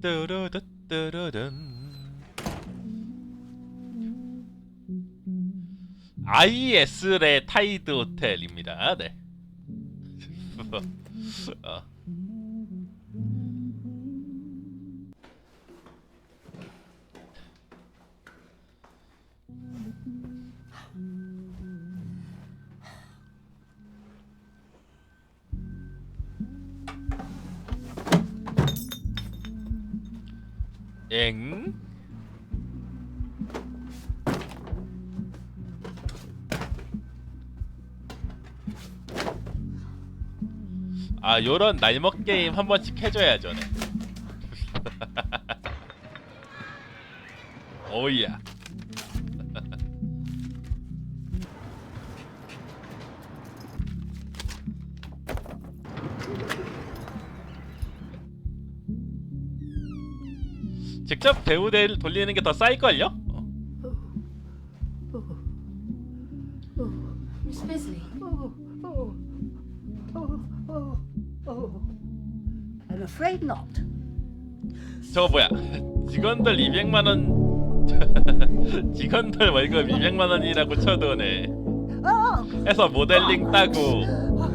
뚜루뚜뚜루든. IS의 타이드 호텔입니다. 네. 어. 엥? 아, 요런 날먹 게임 한 번씩 해줘야죠. 네. 오이야. 직접 배우대를 돌리는 게 더 싸일걸요? Miss Bisley. I'm afraid not. 저거 뭐야? 직원들 200만원 직원들 월급 200만원이라고 쳐도네. 해서 모델링 따고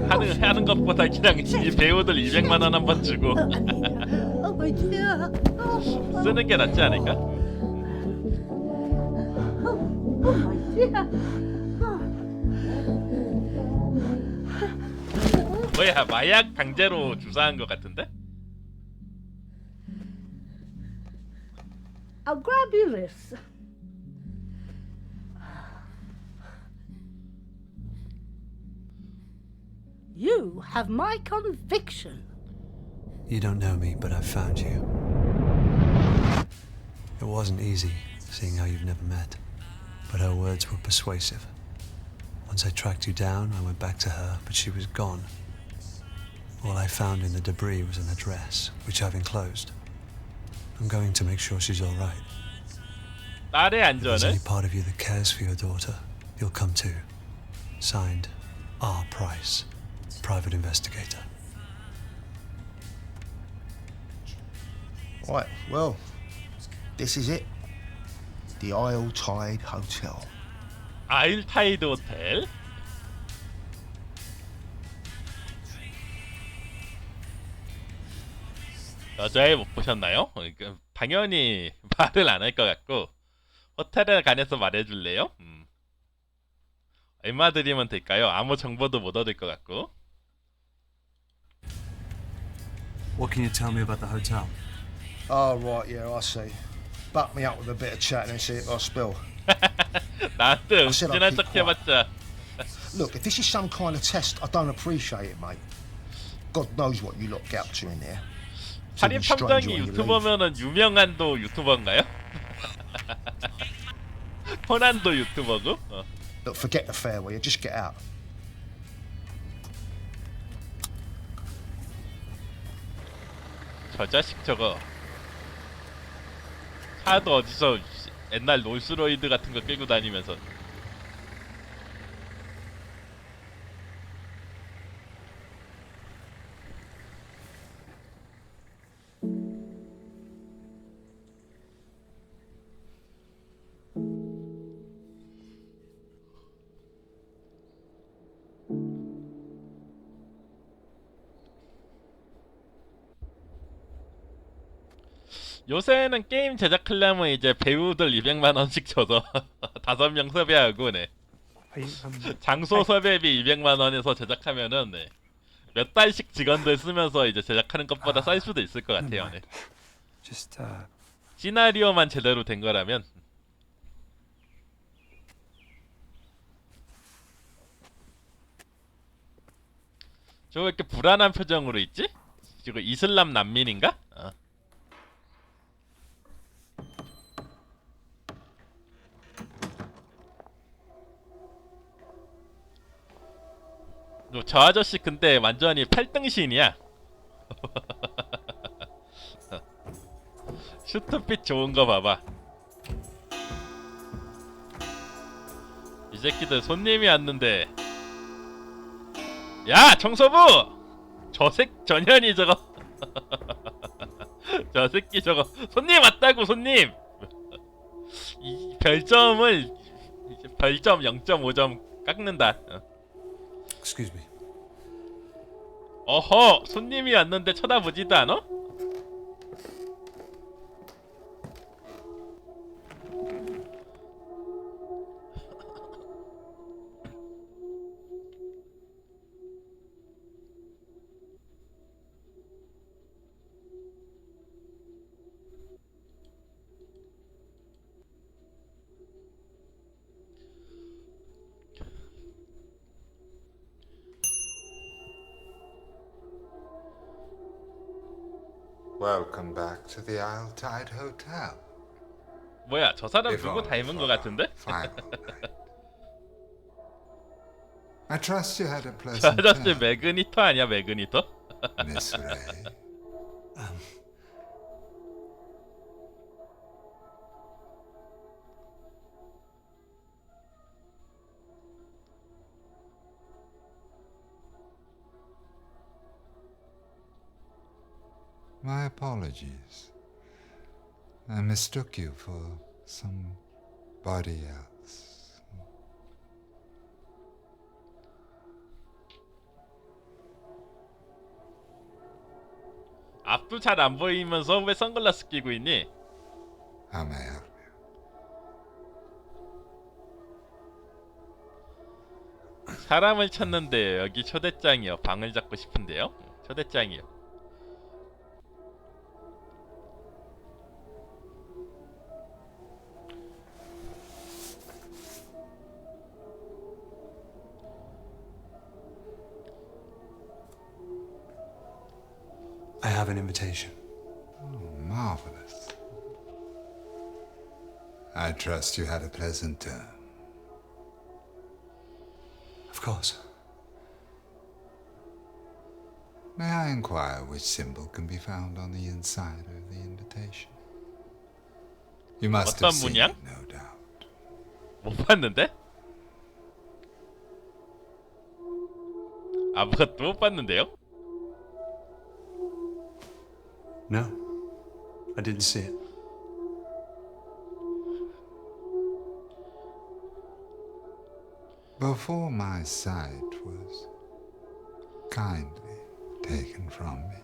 하는 것보다 그냥 이 배우들 200만원 한번 주고 Oh my dear. 쓰는 게 낫지 않을까? Oh my dear. 뭐야, 마약 강제로 주사한 것 같은데? I'll grab you this. You have my conviction. You don't know me, but I've found you. It wasn't easy, seeing how you've never met, but her words were persuasive. Once I tracked you down, I went back to her, but she was gone. All I found in the debris was an address, which I've enclosed. I'm going to make sure she's all right. 딸의 If there's 안전을? any part of you that cares for your daughter, you'll come too. Signed, R. Price, Private Investigator. Right, well, this is it. The Tide Hotel. 아일타이드 호텔. 여자애 못 보셨나요? 당연히 말을 안 할 것 같고 호텔에 관해서 말해줄래요? 얼마 드리면 될까요? 아무 정보도 못 얻을 것 같고. What can you tell me about the hotel? Oh, right, yeah, I see. Buck me up with a bit of chat and see if I spill. 나한테 said 음진한 I'd keep 척 해봤자. Look, if this is some kind of test, I don't appreciate it, mate. God knows what you lot get up to in there. 살인 탐정이 유튜버면은 유명한도 유튜버인가요? 호난도 유튜버고? Look, forget the fare, will you? Just get out. 저 자식 저거 차도 어디서 옛날 롤스로이드 같은 거 끌고 다니면서. 요새는 게임 제작하려면 이제 배우들 200만원씩 줘서 5명 섭외하고, 네. 장소 섭외비 200만원에서 제작하면은, 네. 몇 달씩 직원들 쓰면서 이제 제작하는 것보다 쌀 수도 있을 것 같아요, 네. 시나리오만 제대로 된 거라면. 저거 왜 이렇게 불안한 표정으로 있지? 이거 이슬람 난민인가? 저 아저씨 근데 완전히 8등신이야. 슈트핏 좋은 거 봐봐. 이 새끼들 손님이 왔는데. 야, 청소부! 저년이 저거 저 새끼 저거 손님 왔다고 손님. 이 별점을 이제 별점 0.5점 깎는다. Excuse me. 어허 손님이 왔는데 쳐다보지도 않아? Welcome back to the hotelthe Hotel. 뭐야 저 사람 If 누구 only 닮은 for 거 같은데? our final night. I trust you had a 저 pleasant 아저씨 time, 매그니터 아니야 매그니터? Miss Ray. My apologies. I mistook you for somebody else. 앞도 잘 안 보이면서 왜 선글라스 끼고 있니? How may I help you? 사람을 찾는데 여기 초대장이요. 방을 잡고 싶은데요. 초대장이요. I have an invitation. Oh, marvelous. I trust you had a pleasant term. Of course. May I inquire which symbol can be found on the inside of the invitation? You must have 어떤 seen 문양? it, no doubt. 못 봤는데? 아무것도 못 봤는데요? No, I didn't see it. Before my sight was kindly taken from me,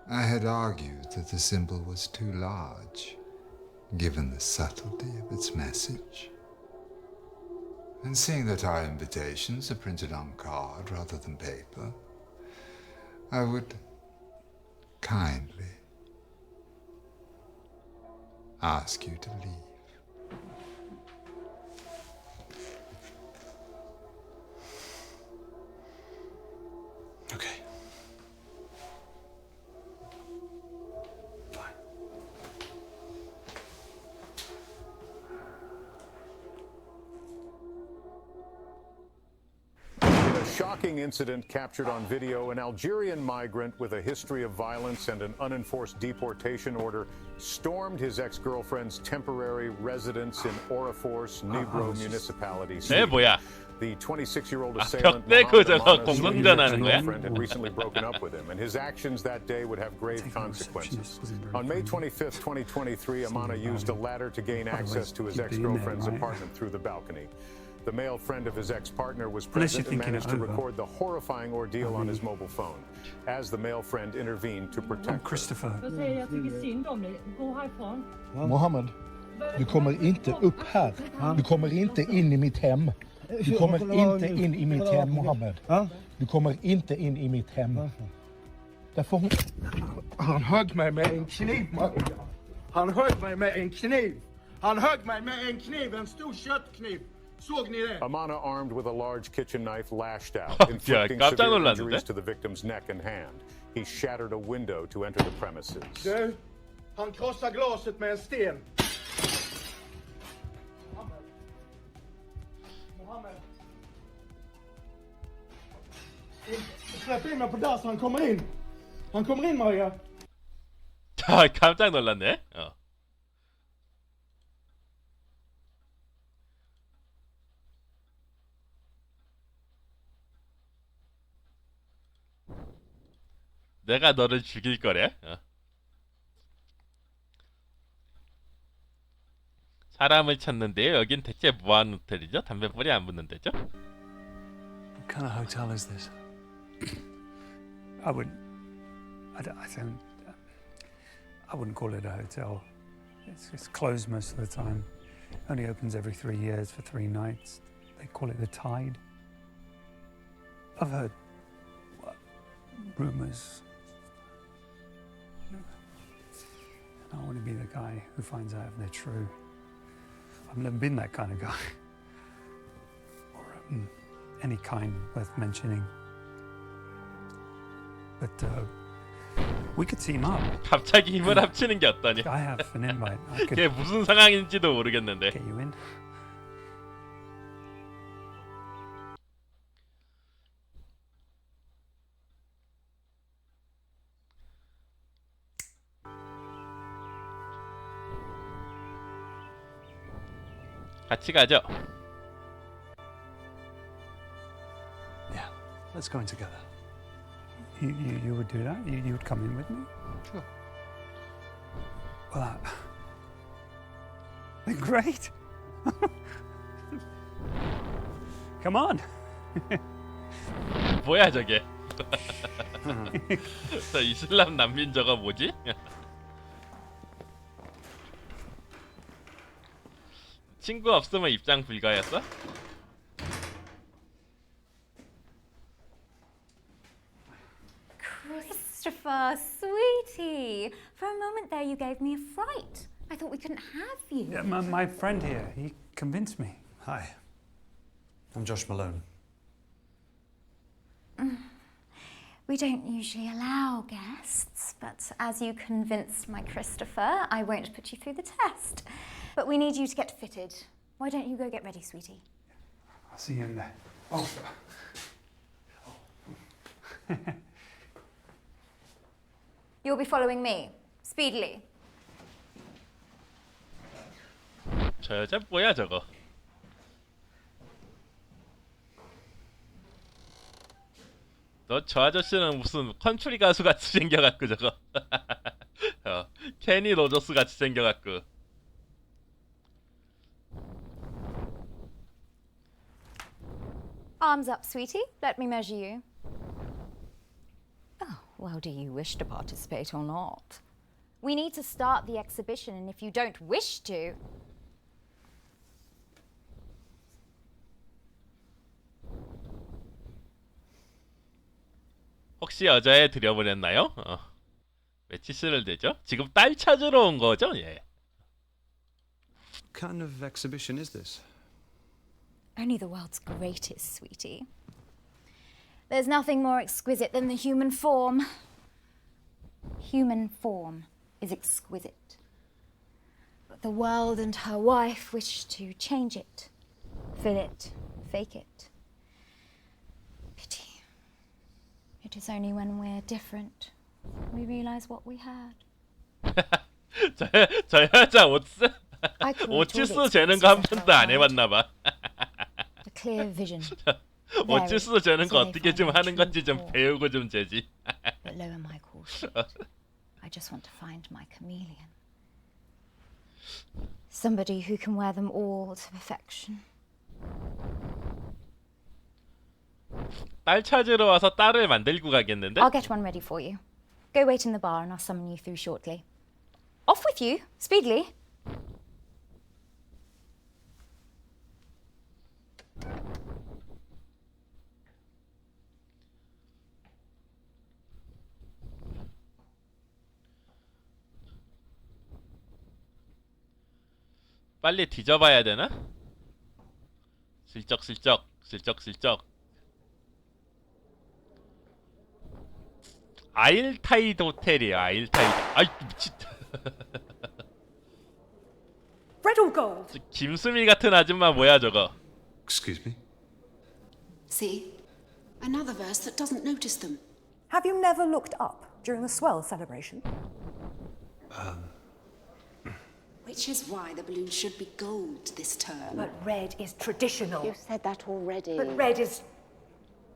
I had argued that the symbol was too large, given the subtlety of its message. And seeing that our invitations are printed on card rather than paper, I would kindly ask you to leave. Okay. Fine. In a shocking incident captured on video, an Algerian migrant with a history of violence and an unenforced deportation order stormed his ex-girlfriend's temporary residence in Oriforce, Nibro municipality. 네 뭐야? The 26-year-old 아, assailant 벽 대고 저거 Mohammed 공중전하는 거야? girlfriend had recently broken up with him, and his actions that day would have grave consequences. On May 25th, 2023, Amana used a ladder to gain access to his ex-girlfriend's apartment through the balcony. The male friend of his ex-partner was present and managed to record the horrifying ordeal on his mobile phone as the male friend intervened to protect her. Christopher. Jag säger jag tycker synd om dig. Gå härifrån. Mohammed, du kommer inte upp här. Du kommer inte in i mitt hem. Du kommer inte in i mitt hem, Mohammed. Du kommer inte in i mitt hem. Därför han högg mig med en kniv, Maria. Han högg mig med en kniv. Han högg mig med en kniv, en stor köttkniv. Såg ni det? Amana, armed with a large kitchen knife, lashed out, 야, inflicting 깜짝 severe 놀랐는데? injuries to the victim's neck and hand. He shattered a window to enter the premises. Du, han krossar glaset med en sten. Mohammed. Släpp in mig på där så han kommer in. Han kommer in, Maria. 자 깜짝 놀랐네. 내가 너를 죽일 거래. 사람을 찾는데요. 여긴 대체 뭐하는 호텔이죠? 담배불이 안 붙는 데죠? What kind of hotel is this? I wouldn't call it a hotel. It's closed most of the time. Only opens every 3 years for 3 nights. They call it the Tide. I've heard rumours. I don't want to be the guy who finds out if they're true. I've never been that kind of guy. Or any kind worth mentioning. But we could team up. 갑자기 힘을 합치는 게 어떠냐? I have an invite. I could 그게 무슨 상황인지도 모르겠는데. get you in. 같이 가죠. Yeah, let's go in together. You would do that? You would come in with me? Sure. Well, great. Come on. 뭐야 저게? 저 이슬람 난민 저거 뭐지? 친구 없으면 입장 불가였어? Christopher, sweetie. For a moment there you gave me a fright. I thought we couldn't have you. Yeah, my friend here, he convinced me. Hi, I'm Josh Malone. We don't usually allow guests, but as you convinced my Christopher, I won't put you through the test. But we need you to get fitted. Why don't you go get ready, sweetie? I'll see you in there. Oh. You'll be following me, speedily. 저 여자 뭐야 저거? 너 저 아저씨는 무슨 컨트리 가수 같이 생겨갖고 저거. 케니 로저스 같이 생겨갖고. Arms up, sweetie. Let me measure you. Oh, well, do you wish to participate or not? We need to start the exhibition, and if you don't wish to... 혹시 여자애 들여보냈나요? 왜 치스를 대죠? 지금 딸 찾으러 온 거죠? 예. What kind of exhibition is this? Only the world's greatest, sweetie. There's nothing more exquisite than the human form. Human form is exquisite. But the world and her wife wish to change it, fill it, fake it. Pity. It is only when we're different we realize what we had. 저 여자 I call it 오치스 재는 거 한 번도 안 해봤나봐. A clear vision. 오치스 재는 거 어떻게 좀 하는 건지 좀 배우고 좀 재지. But lower my caution. I just want to find my chameleon. Somebody who can wear them all to perfection. 딸 찾으러 와서 딸을 만들고 가겠는데? I'll get one ready for you. Go wait in the bar and I'll summon you through shortly. Off with you, speedily. 빨리 뒤져봐야 되나? 슬쩍슬쩍 슬쩍슬쩍. 아일타이드 호텔이에요. 아일타이드. 아이 미친. Red or gold? 김수미 같은 아줌마 뭐야 저거? Excuse me? See? Another verse that doesn't notice them. Have you never looked up during the swell celebration? Which is why the balloon should be gold this term. But red is traditional. You've said that already. But red is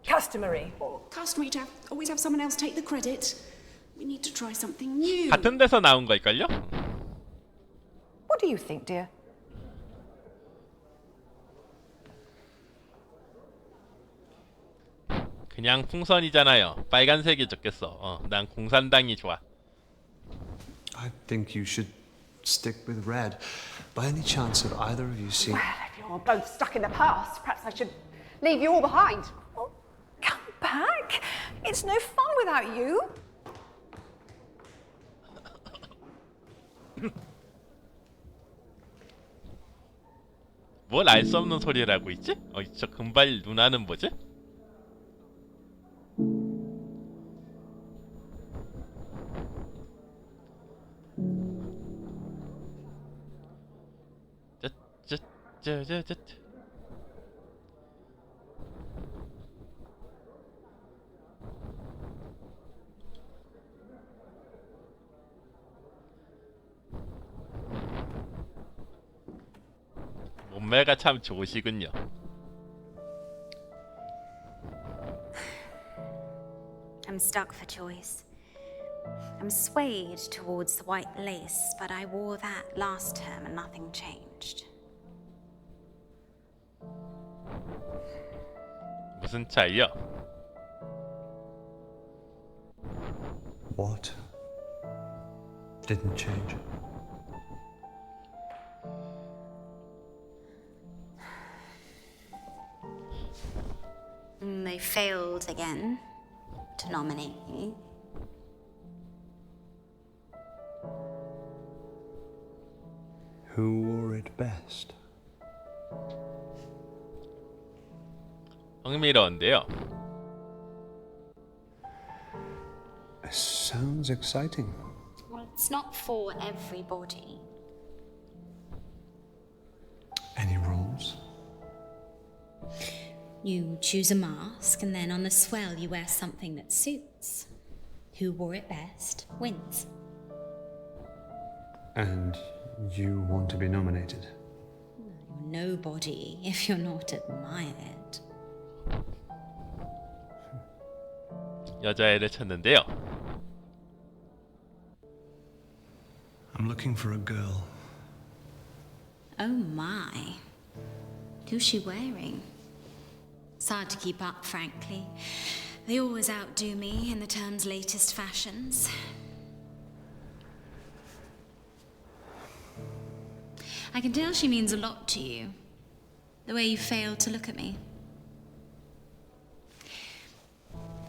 customary. Customary to always have someone else take the credit. We need to try something new. 같은 데서 나온 걸걸요? What do you think, dear? 그냥 풍선이잖아요. 빨간색이 좋겠어. 난 공산당이 좋아. I think you should stick with red. By any chance have either of you seen... Well, if you're both stuck in the past, perhaps I should leave you all behind. Oh, come back. It's no fun without you. 뭘 알 수 없는 소리를 하고 있지? 저 금발 누나는 뭐지? 몸매가 참 좋으시군요. I'm stuck for choice. I'm swayed towards the white lace, but I wore that last term and nothing changed. 무슨 차이요? What didn't change? They failed again to nominate me. Who wore it best? 흥미로운데요. Sounds exciting. Well, it's not for everybody. Any rules? You choose a mask, and then on the swell you wear something that suits. Who wore it best wins. And you want to be nominated? You're nobody if you're not admired. 여자애를 찾는데요. I'm looking for a girl. Oh my. Who's she wearing? It's hard to keep up, frankly. They always outdo me in the term's latest fashions. I can tell she means a lot to you. The way you failed to look at me.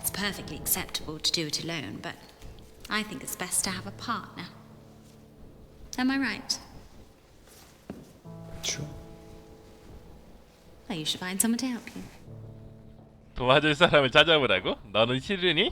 It's perfectly acceptable to do it alone, but I think it's best to have a partner. Am I right? Sure. Well, you should find someone to help you. 도와줄 사람을 찾아보라고? 너는 싫으니?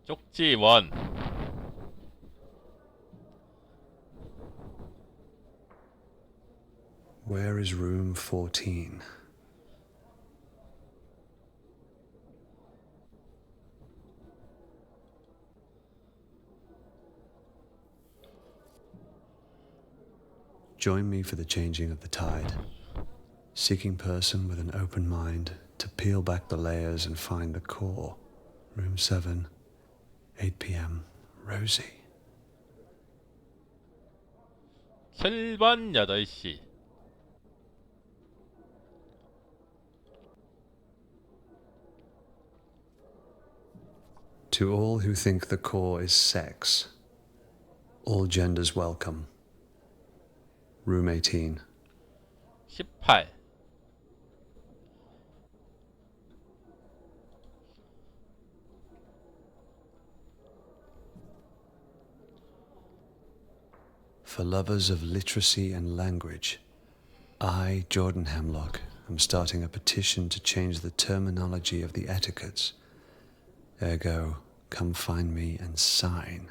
쪽지 원. Where is room 14? Join me for the changing of the tide. Seeking person with an open mind to peel back the layers and find the core. Room 7, 8 p.m. Rosie. 7번 8시. To all who think the core is sex, all genders welcome. Room 18. 18. For lovers of literacy and language, I, Jordan Hemlock, am starting a petition to change the terminology of the etiquettes. Ergo, come find me and sign.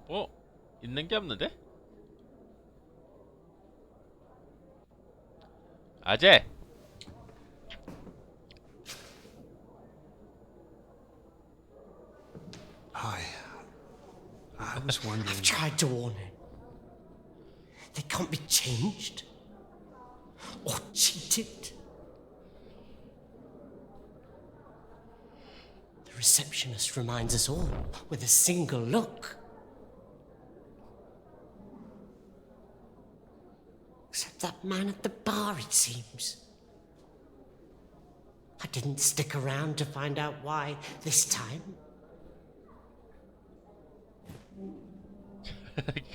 뭐 있는 게 없는데? 아재. was wondering. I've tried to warn him. They can't be changed or cheated. The receptionist reminds us all with a single look. Except that man at the bar, it seems. I didn't stick around to find out why this time.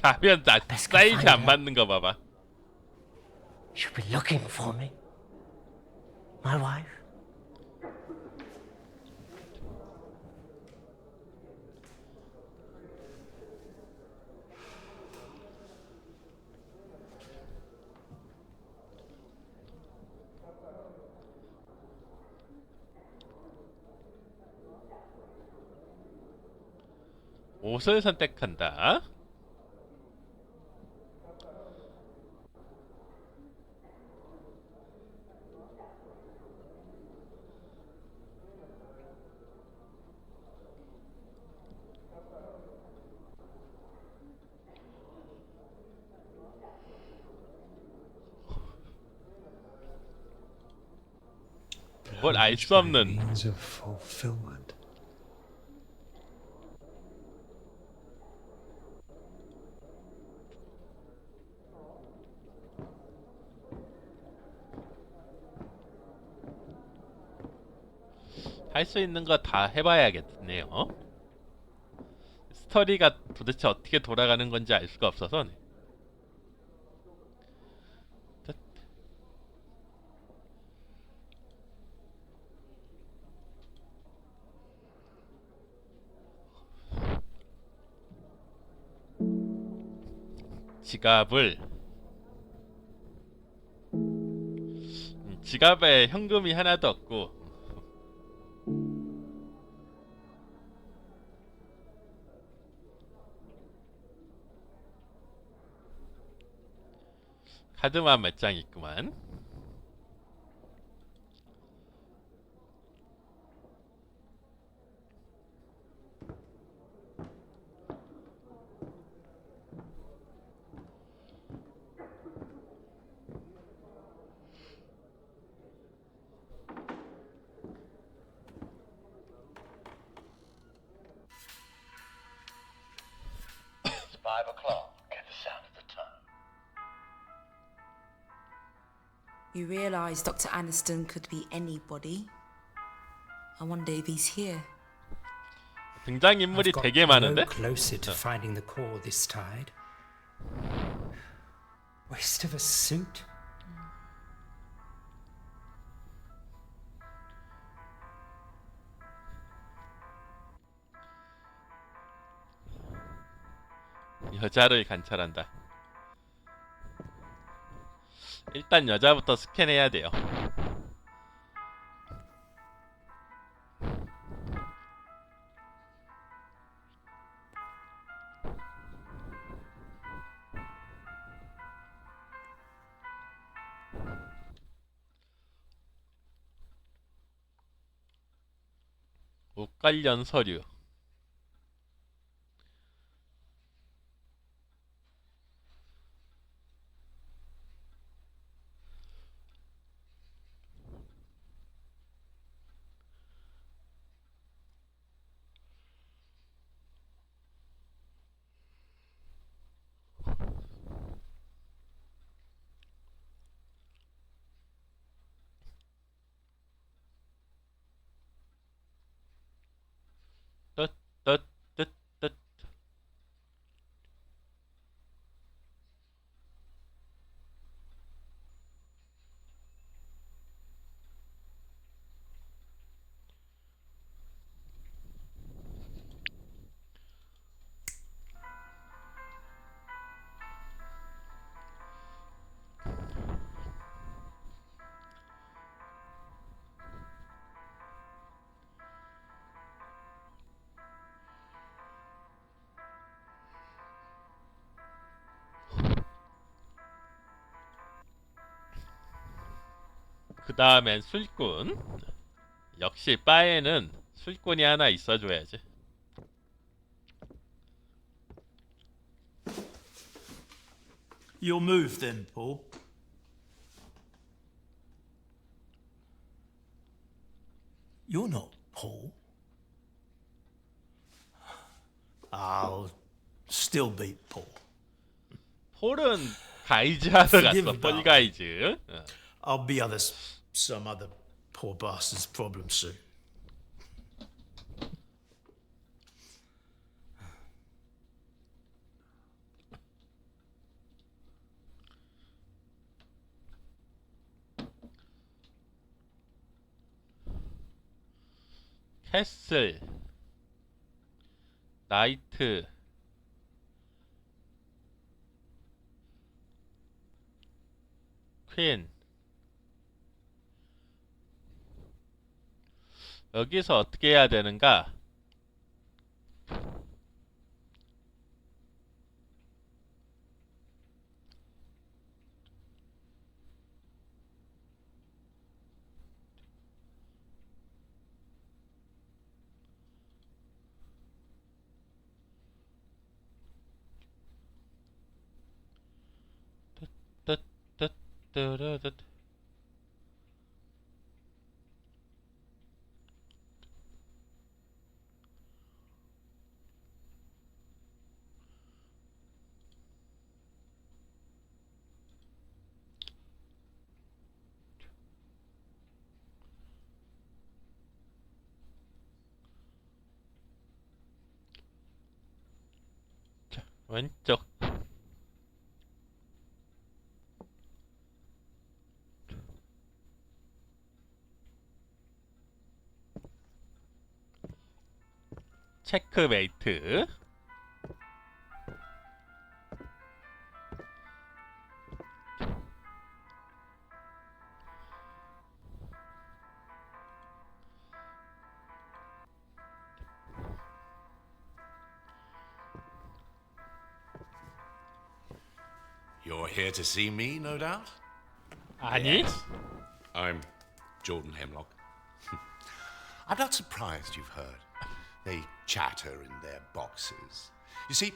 가면 사이즈 안 맞는 거 봐봐. She'll be looking for me. My wife. 옷을 선택한다. 뭘 알 수 없는. Means of fulfillment. 할 수 있는 거 다 해봐야겠네요. 스토리가 도대체 어떻게 돌아가는 건지 알 수가 없어서. 지갑을 지갑에 현금이 하나도 없고 카드만 몇 장 있구만. It's 5 o'clock. Get the sound of the tongue. You realise Dr. Aniston could be anybody. I wonder if he's here. 등장인물이 되게 많은데? Closer to finding the core this tide. Waste of a suit. 여자를 관찰한다. 일단 여자부터 스캔해야 돼요. 옷 관련 서류. 뜻. 그 다음엔 술꾼. 역시 바에는 술꾼이 하나 있어줘야지. You'll move then, Paul. You're not Paul. I'll still beat Paul. 폴은 가이즈 하러 갔어. 폴 가이즈. I'll be some other poor bastard's problem soon. 캐슬, 나이트, 퀸. 여기서 어떻게 해야 되는가? 뜨뜨뜨뜨르르. 자, 왼쪽. 체크메이트. You're here to see me, no doubt? 아니? Yes. I'm Jordan Hemlock. I'm not surprised you've heard. They chatter in their boxes. You see,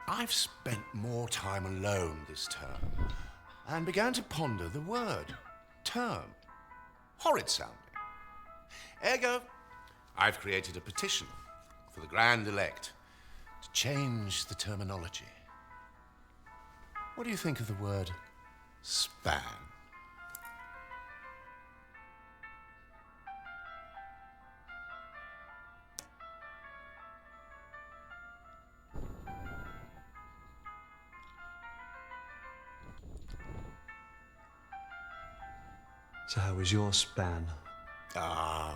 I've spent more time alone this term and began to ponder the word term. Horrid sounding. Ergo, I've created a petition for the Grand Elect to change the terminology. What do you think of the word span? So how was your span? Ah,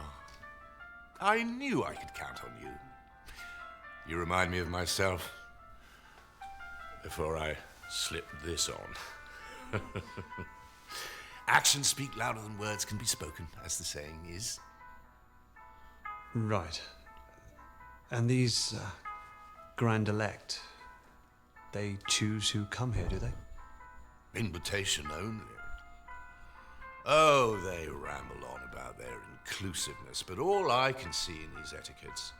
I knew I could count on you. You remind me of myself before I slip this on. Actions speak louder than words can be spoken, as the saying is. Right. And these Grand Elect, they choose who come here, do they? Invitation only. Oh, they ramble on about their inclusiveness, but all I can see in these etiquettes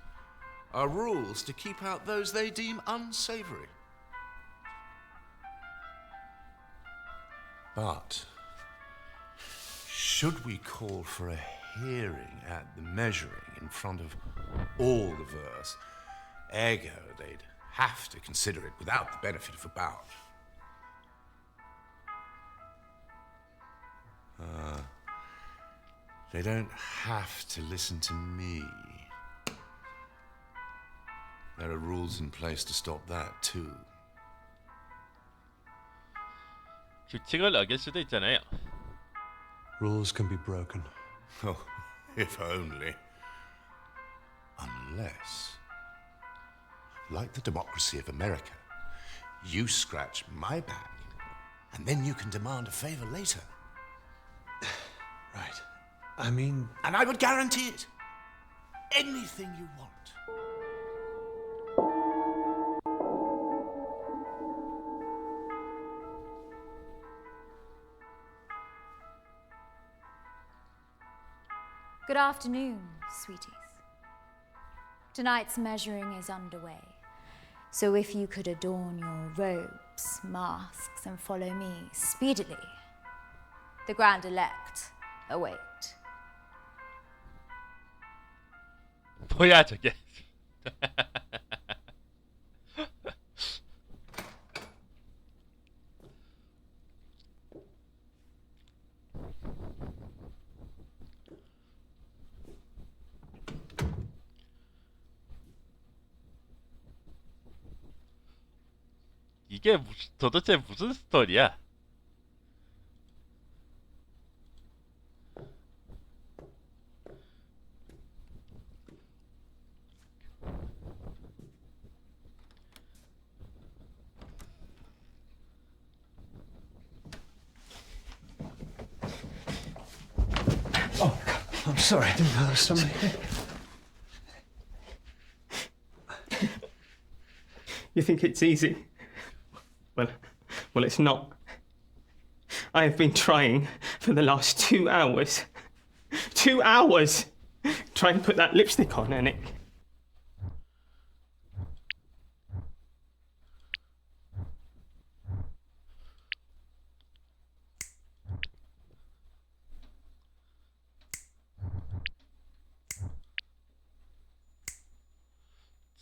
are rules to keep out those they deem unsavory. But should we call for a hearing at the measuring in front of all the verse, ergo they'd have to consider it without the benefit of a bout. They don't have to listen to me. There are rules in place to stop that too. 규칙을 어길 수도 있잖아요. Rules can be broken. Oh, if only. Unless, like the democracy of America, you scratch my back and then you can demand a favor later. Right. I mean... And I would guarantee it. Anything you want. Good afternoon, sweeties. Tonight's measuring is underway, so if you could adorn your robes robes, masks, and follow me speedily. The grand elect await. 뭐야 저게? 이게 도대체 무슨 스토리야? Oh, I'm sorry, I didn't know there was somebody here. You think it's easy? Well, it's not. I have been trying for the last 2 hours. 2 hours! Trying to put that lipstick on, and it...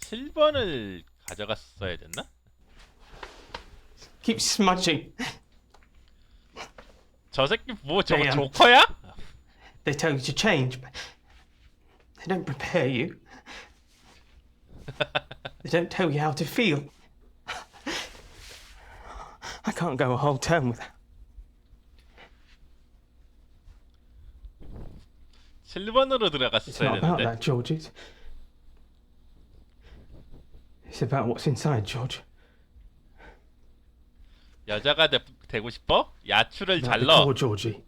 (7번을) 가져갔어야 됐나? Keep smudging. 저 새끼 뭐 저거 조커야? They tell you to change, but they don't prepare you. They don't tell you how to feel. I can't go a whole term without. 7번으로 It's 들어갔어야 not about 되는데. that, George. It's about what's inside, George. 여자가 되고 싶어? 야추를 About 잘 the 넣어. core, Georgie.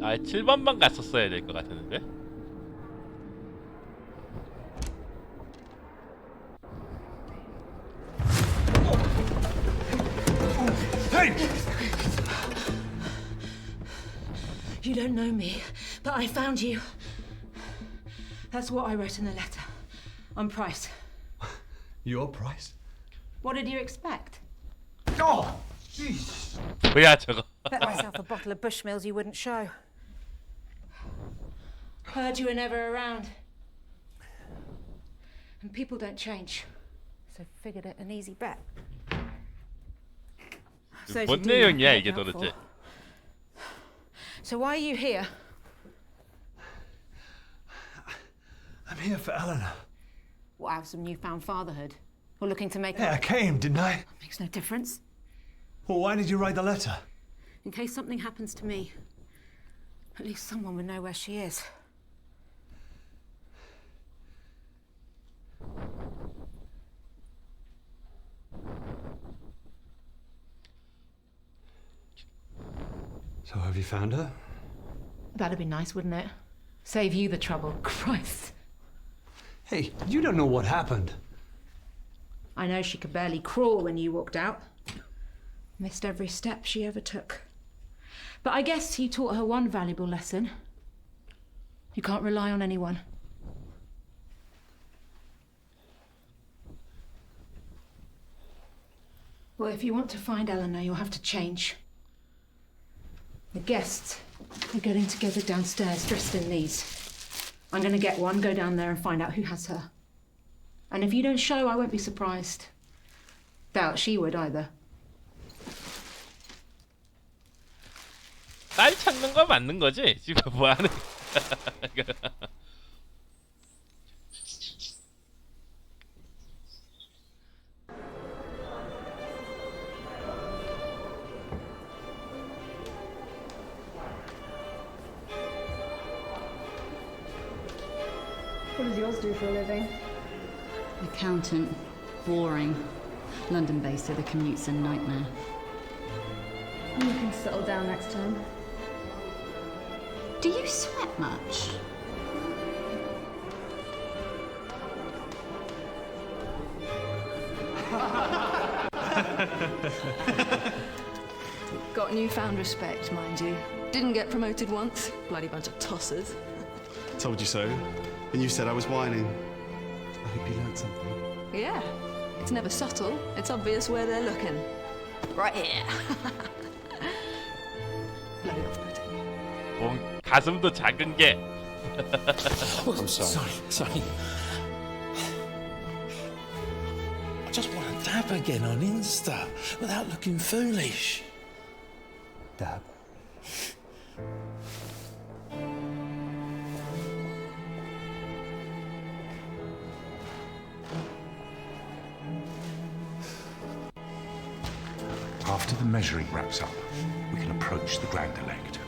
아, 7번만 갔었어야 될 것 같았는데. Hey! You don't know me, but I found you. That's what I wrote in the letter. On Price. Your price? What did you expect? Oh, Jesus. 뭐야 저거? Bet myself a bottle of Bushmills you wouldn't show. Heard you were never around. And people don't change. So figured it an easy bet. 뭔 내용이야 이게 도대체? So why are you here? I'm here for Eleanor. What, out of some newfound fatherhood? Or looking to make Yeah, I came, didn't I? Makes no difference. Well, why did you write the letter? In case something happens to me, at least someone would know where she is. So have you found her? That'd be nice, wouldn't it? Save you the trouble. Christ. Hey, you don't know what happened. I know she could barely crawl when you walked out. Missed every step she ever took. But I guess you taught her one valuable lesson. You can't rely on anyone. Well, if you want to find Eleanor, you'll have to change. The guests are getting together downstairs, dressed in these. I'm going to get one, go down there and find out who has her. And if you don't show, I won't be surprised. Doubt she would either. 딸 찾는 거 맞는 거지? 지금 뭐 하는? What does yours do for a living? Accountant. Boring. London-based, so the commute's a nightmare. You can settle down next time. Do you sweat much? Got newfound respect, mind you. Didn't get promoted once. Bloody bunch of tossers. Told you so. And you said I was whining. I hope you learned something. Yeah. It's never subtle. It's obvious where they're looking. Right here. Bloody off-putting. 가슴도 작은 게. I'm sorry. Sorry. I just want to dab again on Insta without looking foolish. Dab. After the measuring wraps up, we can approach the Grand Elect.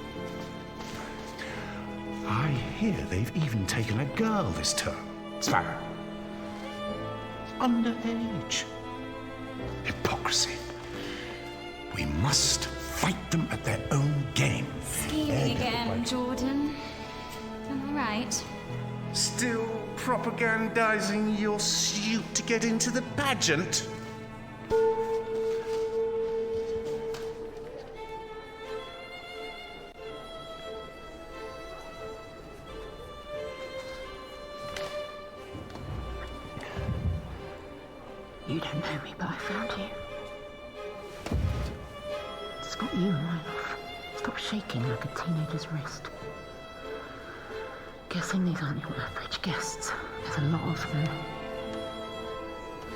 I hear they've even taken a girl this term. Sparrow. Underage. Hypocrisy. We must fight them at their own game. Scheming again, Jordan. Am I right? Still propagandizing your suit to get into the pageant? You don't know me, but I found you. It's got you right off. Stop shaking like a teenager's wrist. Guessing these aren't your average guests. There's a lot of them.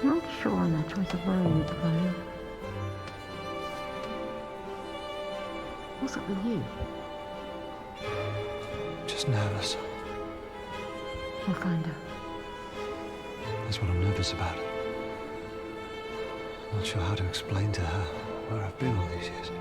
Not sure on their choice of road, though. What's up with you? Just nervous. We'll find her. That's what I'm nervous about. Not sure how to explain to her where I've been all these years.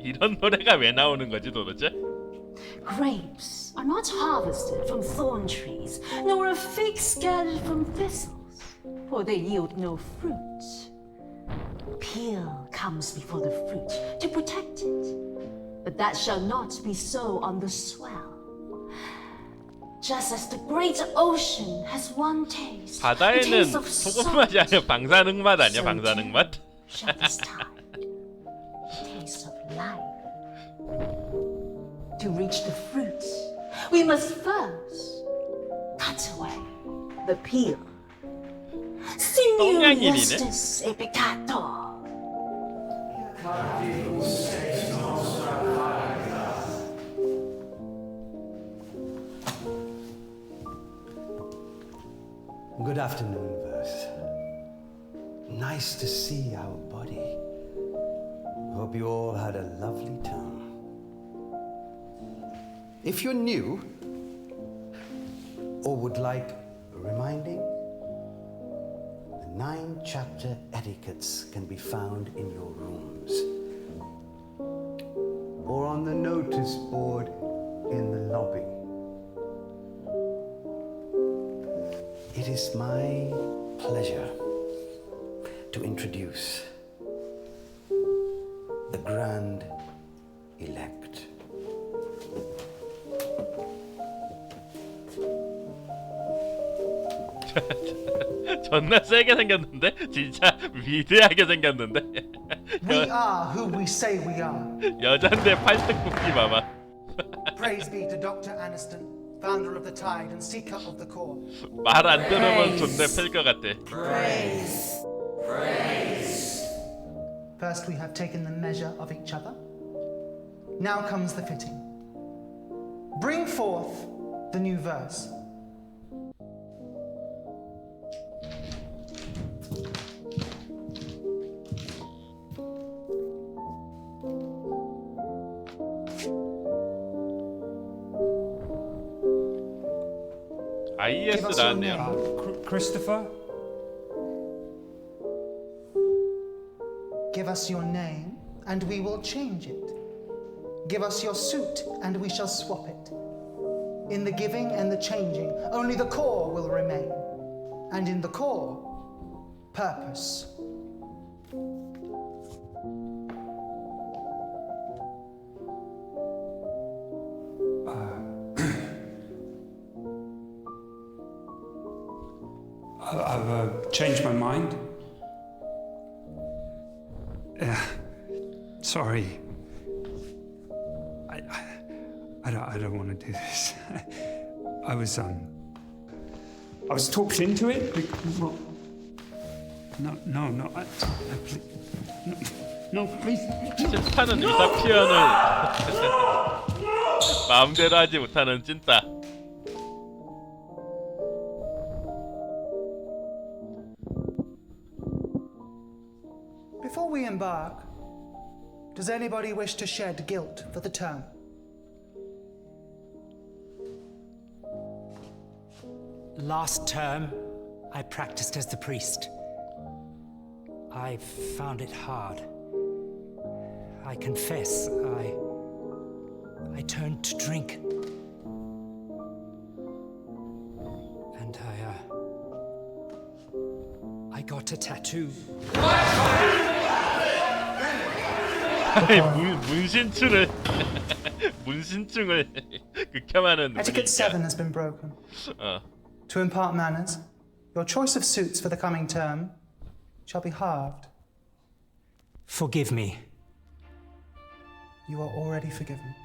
이런 노래가 왜 나오는 거지 도대체? Grapes are not harvested from thorn trees, nor are figs scattered from thistles, for they yield no fruit. Peel comes before the fruit to protect it, but that shall not be so on the swell. Just as the great ocean has one taste, the 바다에는 taste of 소금 맛이 아니라 방사능 맛 아니야? 방사능 맛? shall this tide taste of life. To reach the fruit, we must first cut away the peel. Sinew 똥냥이네. justus e peccator. Good afternoon, Verse. Nice to see our body. Hope you all had a lovely time. If you're new or would like reminding, the 9-chapter etiquettes can be found in your rooms or on the notice board in the lobby. It is my pleasure to introduce the Grand Elect. 존나 세게 생겼는데? 진짜 위대하게 생겼는데? We are who we say we are. 여잔데 팔뚝 굽기 봐봐. Praise be to Dr. Aniston, founder of the Tide and seeker of the core. 말 안 들으면 존나 팰것 같아. Praise. Praise. First we have taken the measure of each other. Now comes the fitting. Bring forth the new verse. IS 나왔네요. Christopher? Give us your name, and we will change it. Give us your suit, and we shall swap it. In the giving and the changing, only the core will remain. And in the core, purpose. I've changed my mind. Sorry. I don't want to do this. I was talked into it. No, please. 찐따는 의사 표현을 마음대로 하지 못하는 찐따. Before we embark, does anybody wish to shed guilt for the term? Last term, I practiced as the priest. I found it hard. I confess, I turned to drink. And I got a tattoo. 문신충을 극혐하는 Etiquette 7 has been broken. To impart manners, your choice of suits for the coming term shall be halved. Forgive me. You are already forgiven.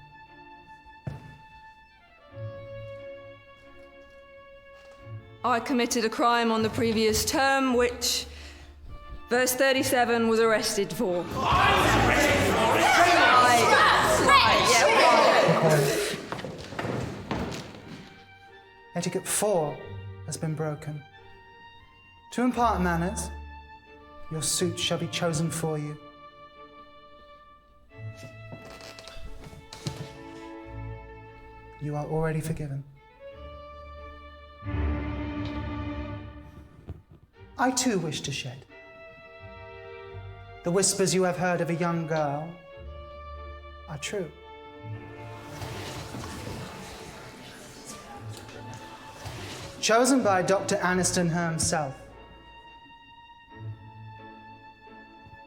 I committed a crime on the previous term, which verse 37 was arrested for. Etiquette 4 has been broken. To impart manners, your suit shall be chosen for you. You are already forgiven. I too wish to shed. The whispers you have heard of a young girl are true. Chosen by Dr. Aniston himself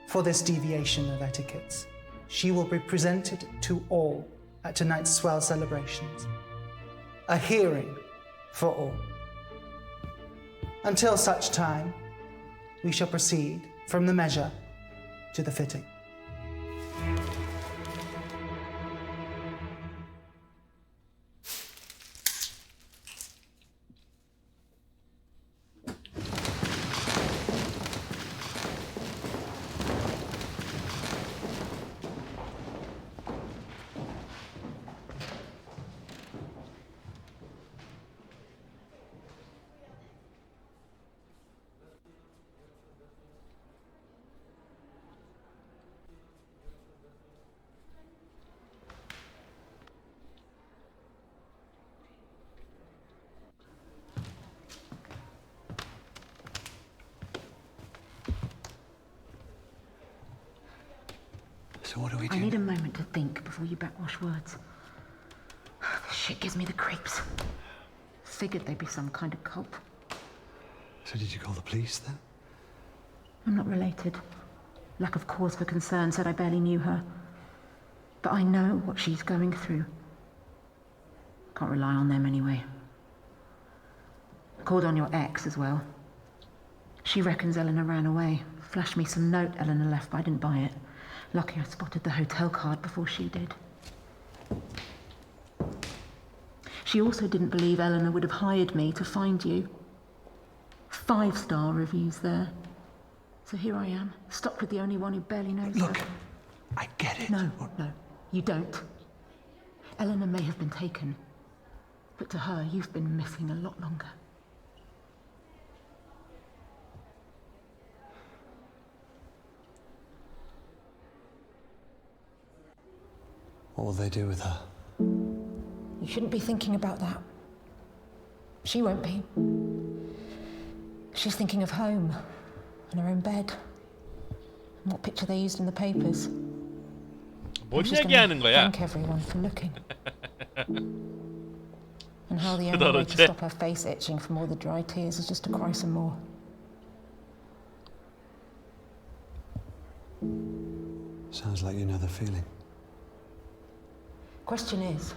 for this deviation of etiquettes, she will be presented to all at tonight's swell celebrations. A hearing for all. Until such time, we shall proceed from the measure to the fitting. So what do we do? I need a moment to think before you backwash words. This shit gives me the creeps. Figured they'd be some kind of cult. So did you call the police then? I'm not related. Lack of cause for concern said I barely knew her. But I know what she's going through. Can't rely on them anyway. Called on your ex as well. She reckons Eleanor ran away. Flashed me some note Eleanor left, but I didn't buy it. Lucky I spotted the hotel card before she did. She also didn't believe Eleanor would have hired me to find you. 5-star reviews there. So here I am, stuck with the only one who barely knows her. Look, I get it. No, you don't. Eleanor may have been taken, but to her, you've been missing a lot longer. What will they do with her? You shouldn't be thinking about that. She won't be. She's thinking of home and her own bed and what picture they used in the papers. 뭔 She's 얘기하는 gonna 거야? thank everyone for looking. And how the only way to 도대체? stop her face itching from all the dry tears is just to cry some more. Sounds like you know the feeling. Question is,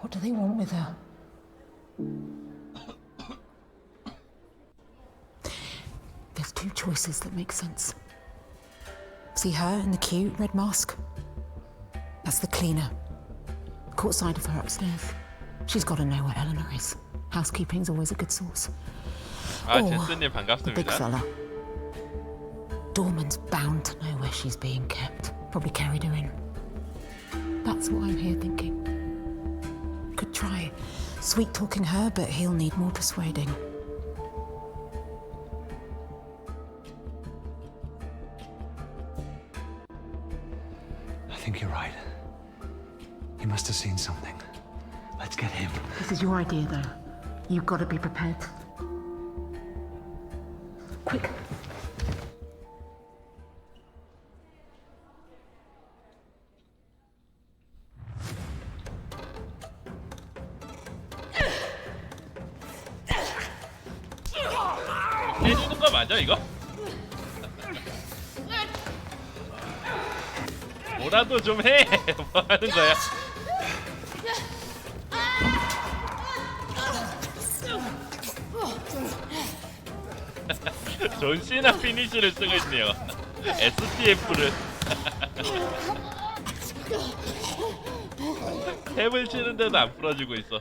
what do they want with her? There's two choices that make sense. See her in the cute red mask? That's the cleaner. Caught sight of her upstairs. She's got to know where Eleanor is. Housekeeping's always a good source. 아, Or 제스님 the big 반갑습니다. fella. Dorman's bound to know where she's being kept. Probably carried her in. That's what I'm here thinking. Could try sweet-talking her, but he'll need more persuading. I think you're right. He must have seen something. Let's get him. This is your idea, though. You've got to be prepared. Quick. 때리는 거 맞아 이거? 뭐라도 좀 해. 뭐 하는 거야? 존 시나 피니쉬를 쓰고 있네요. STF를. 탭을 치는데도 안 풀어주고 있어.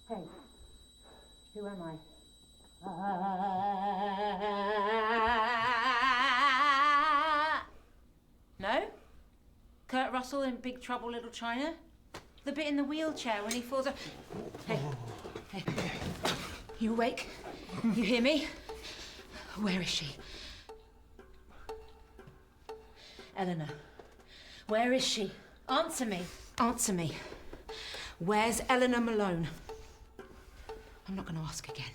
Hey, who am I? No? Kurt Russell in Big Trouble Little China? The bit in the wheelchair when he falls off. Hey, hey. You awake? You hear me? Where is she? Eleanor, where is she? Answer me. Answer me. Where's Eleanor Malone? I'm not going to ask again.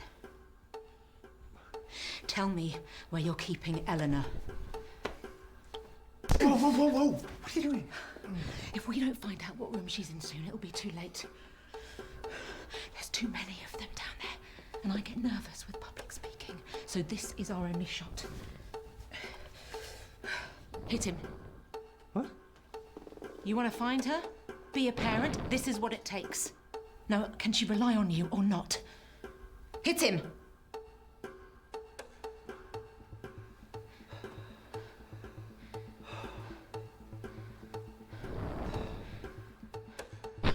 Tell me where you're keeping Eleanor. Whoa, whoa, whoa, whoa! What are you doing? If we don't find out what room she's in soon, it'll be too late. There's too many of them down there, and I get nervous with public speaking, so this is our only shot. Hit him. What? You want to find her? Be a parent? This is what it takes. Now, can she rely on you or not? Hit him!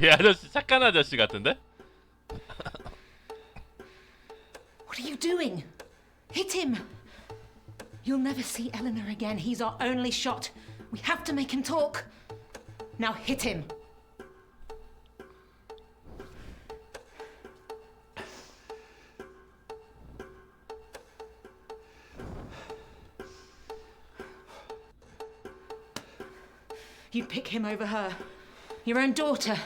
이 아저씨 착한 아저씨 같은데? What are you doing? Hit him! You'll never see Eleanor again. He's our only shot. We have to make him talk. Now hit him. You'd pick him over her. Your own daughter.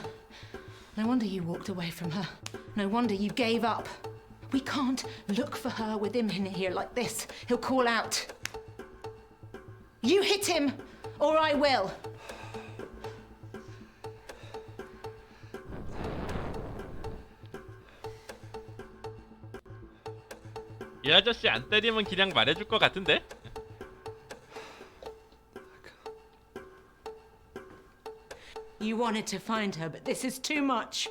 No wonder you walked away from her. No wonder you gave up. We can't look for her with him in here like this. He'll call out. You hit him, or I will. 이 아저씨 안 때리면 그냥 말해줄 것 같은데? You wanted to find her, but this is too much.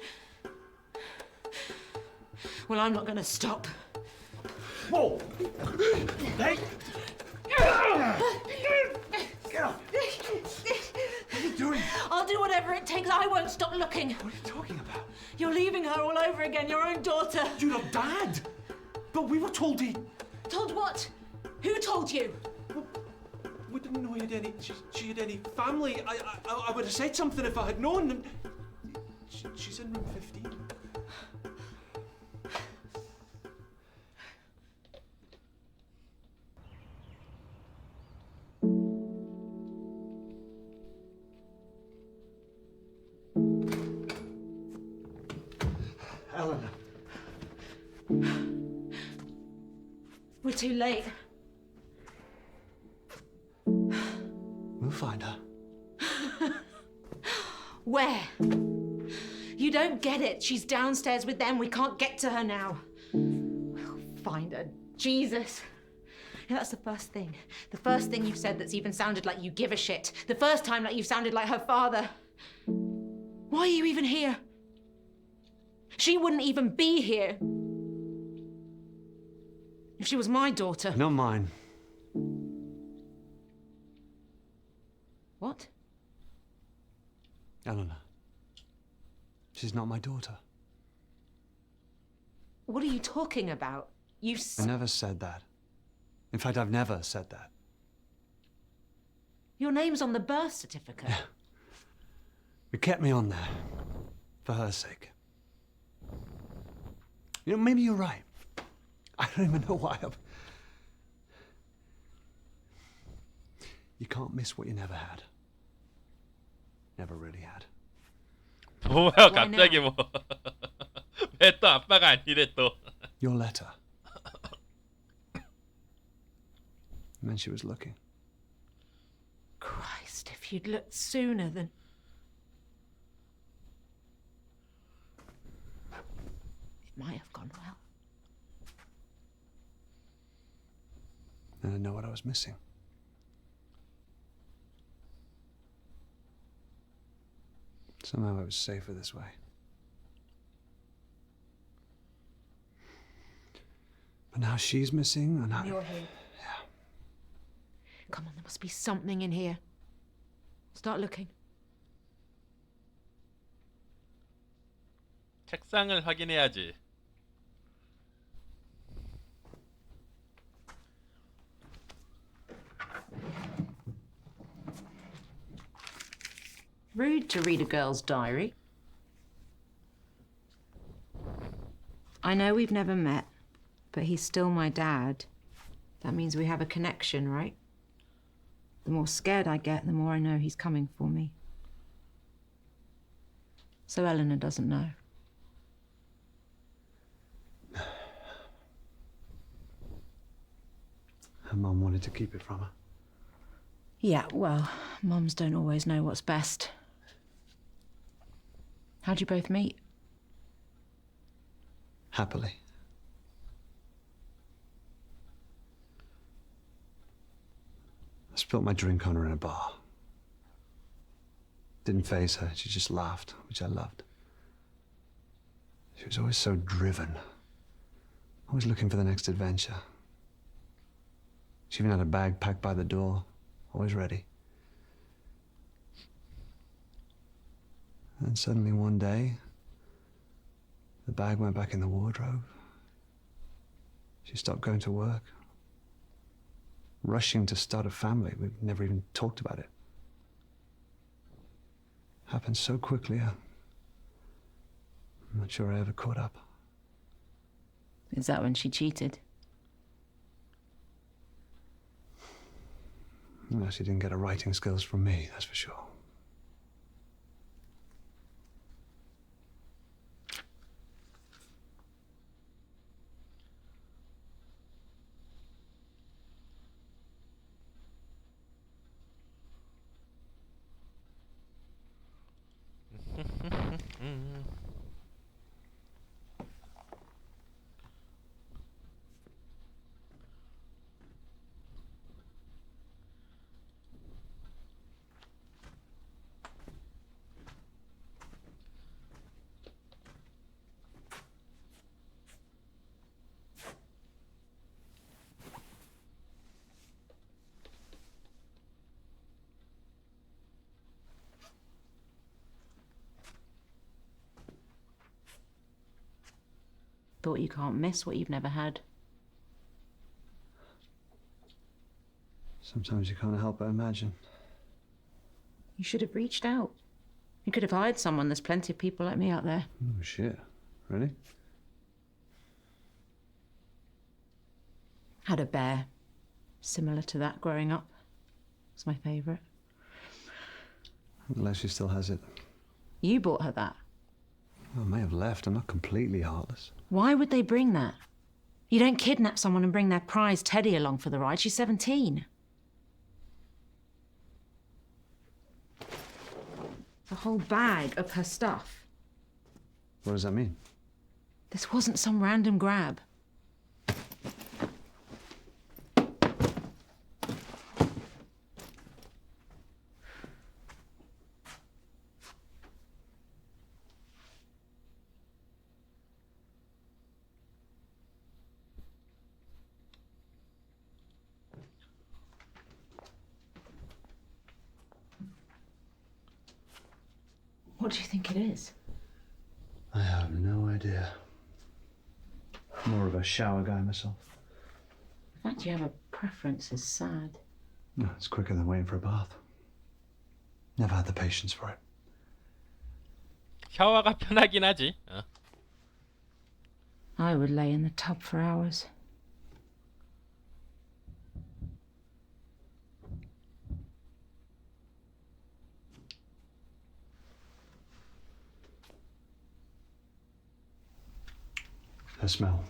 Well, I'm not going to stop. Whoa! Hey! Get up! What are you doing? I'll do whatever it takes. I won't stop looking. What are you talking about? You're leaving her all over again, your own daughter. You're not Dad! But we were told he... Told what? Who told you? We didn't know she had any family. I would have said something if I had known. She's in room 15. Eleanor. We're too late. We'll find her. Where? You don't get it. She's downstairs with them. We can't get to her now. We'll find her. Jesus. Yeah, that's the first thing. The first thing you've said that's even sounded like you give a shit. The first time like you've sounded like her father. Why are you even here? She wouldn't even be here if she was my daughter. Not mine. What? Eleanor. She's not my daughter. What are you talking about? I never said that. In fact, I've never said that. Your name's on the birth certificate. It kept me on there. For her sake. You know, maybe you're right. I don't even know why I'm... You can't miss what you never had. Never really had. 뭐야 갑자기 뭐 왜 또 아빠가 아니래 또. Your letter. It meant she was looking. Christ, if you'd looked sooner than... It might have gone well. And I know what I was missing. Somehow I was safer this way. But now she's missing, and You're here. Yeah. Come on, there must be something in here. Start looking. 책상을 확인해야지. Rude to read a girl's diary. I know we've never met, but he's still my dad. That means we have a connection, right? The more scared I get, the more I know he's coming for me. So Eleanor doesn't know. Her mum wanted to keep it from her. Yeah, well, mums don't always know what's best. How'd you both meet? Happily. I spilt my drink on her in a bar. Didn't faze her, she just laughed, which I loved. She was always so driven, always looking for the next adventure. She even had a bag packed by the door, always ready. And suddenly one day, the bag went back in the wardrobe. She stopped going to work. Rushing to start a family. We never even talked about it. Happened so quickly, I'm not sure I ever caught up. Is that when she cheated? No, she didn't get her writing skills from me, that's for sure. Thought you can't miss what you've never had. Sometimes you can't help but imagine. You should have reached out. You could have hired someone. There's plenty of people like me out there. Oh, shit. Really? Had a bear. Similar to that growing up. It's my favourite. Unless she still has it. You bought her that. I may have left. I'm not completely heartless. Why would they bring that? You don't kidnap someone and bring their prize Teddy along for the ride. She's 17. A whole bag of her stuff. What does that mean? This wasn't some random grab. What do you think it is? I have no idea. More of a shower guy myself. The fact you have a preference is sad. No, it's quicker than waiting for a bath. Never had the patience for it. 샤워가 편하긴 하지. I would lay in the tub for hours. The smell.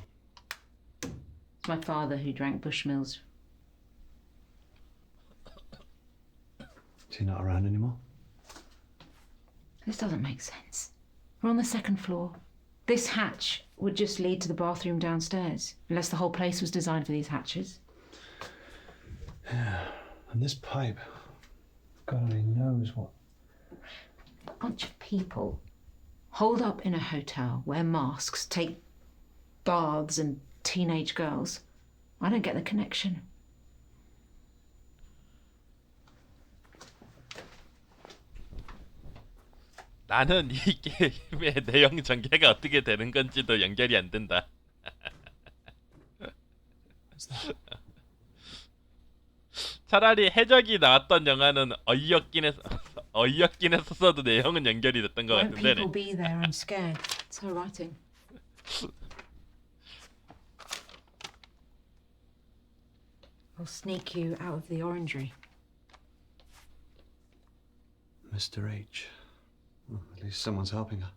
It's my father who drank Bushmills. Is he not around anymore? This doesn't make sense. We're on the second floor. This hatch would just lead to the bathroom downstairs, unless the whole place was designed for these hatches. Yeah, and this pipe, God only knows what. A bunch of people holed up in a hotel, wear masks, take baths and teenage girls. I don't get the connection. 나는 이 게임의 내용 전개가 어떻게 되는 건지도 연결이 안 된다. 차라리 해적이 나왔던 영화는 어이없긴 했었어도 내용은 연결이 됐던 것 Won't 같은데. people be there? I'm scared. It's her writing. I'll sneak you out of the orangery. Mr. H. Well, at least someone's helping her.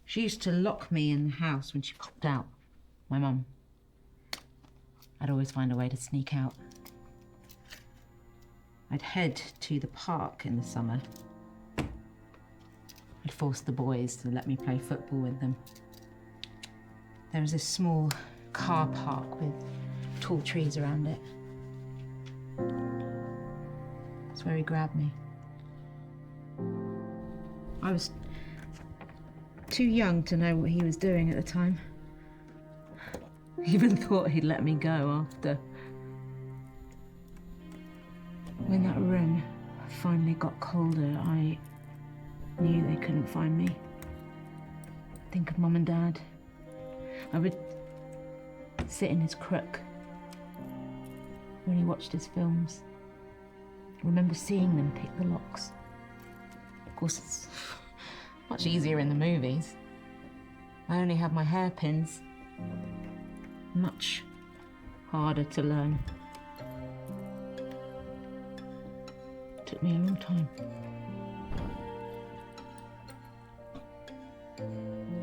She used to lock me in the house when she popped out. My mum. I'd always find a way to sneak out. I'd head to the park in the summer. I'd force the boys to let me play football with them. There was this small car park with tall trees around it. That's where he grabbed me. I was too young to know what he was doing at the time. Even thought he'd let me go after. When that room finally got colder, I knew they couldn't find me. Think of Mum and Dad. I would sit in his crook when he watched his films. I remember seeing them pick the locks. Of course, it's much easier in the movies. I only have my hairpins. Much harder to learn. Took me a long time.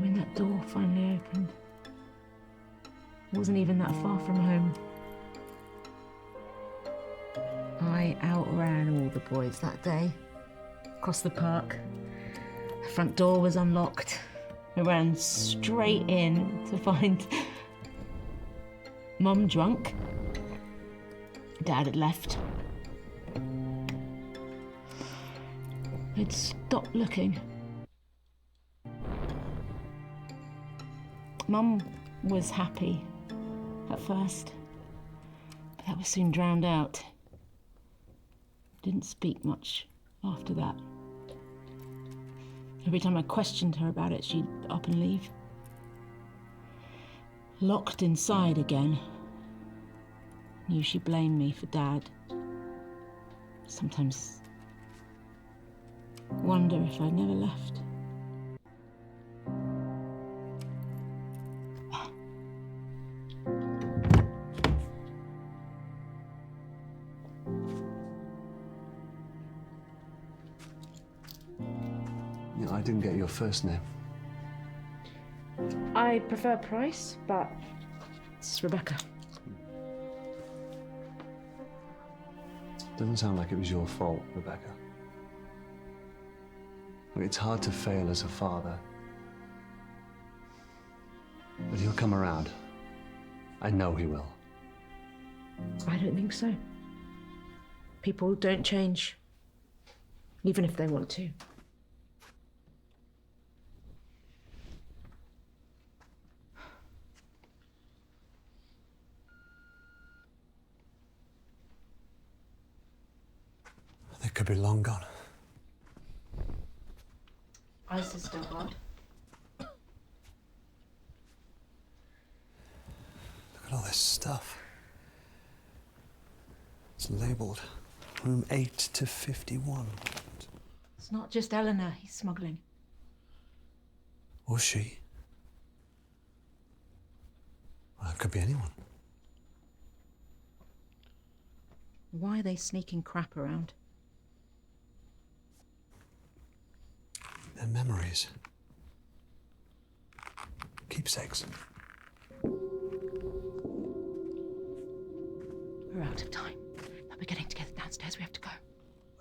When that door finally opened, it wasn't even that far from home. I outran all the boys that day. Across the park. The front door was unlocked. I ran straight in to find Mum drunk. Dad had left. They'd stopped looking. Mum was happy at first, but that was soon drowned out. Didn't speak much after that. Every time I questioned her about it, she'd up and leave. Locked inside again. Knew she blamed me for Dad. Sometimes wonder if I'd never left. didn't get your first name. I prefer Price, but it's Rebecca. Doesn't sound like it was your fault, Rebecca. Look, it's hard to fail as a father. But he'll come around. I know he will. I don't think so. People don't change, even if they want to. They could be long gone. Ice is still hard. Look at all this stuff. It's labelled room 8 to 51. It's not just Eleanor he's smuggling. Or she. Well, it could be anyone. Why are they sneaking crap around? Their memories. Keepsakes. We're out of time. We're getting together downstairs. We have to go.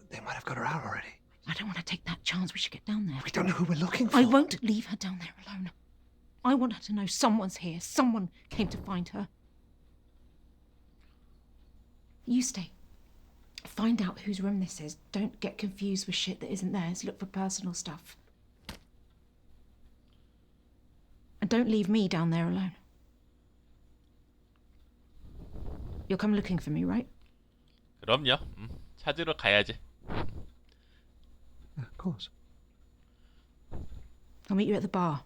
They might have got her out already. I don't want to take that chance. We should get down there. We don't know who we're looking for. I won't leave her down there alone. I want her to know someone's here. Someone came to find her. You stay. Find out whose room this is. Don't get confused with shit that isn't theirs. Look for personal stuff. And don't leave me down there alone. You'll come looking for me, right? 그럼요. 찾으러 가야지. Of course. I'll meet you at the bar.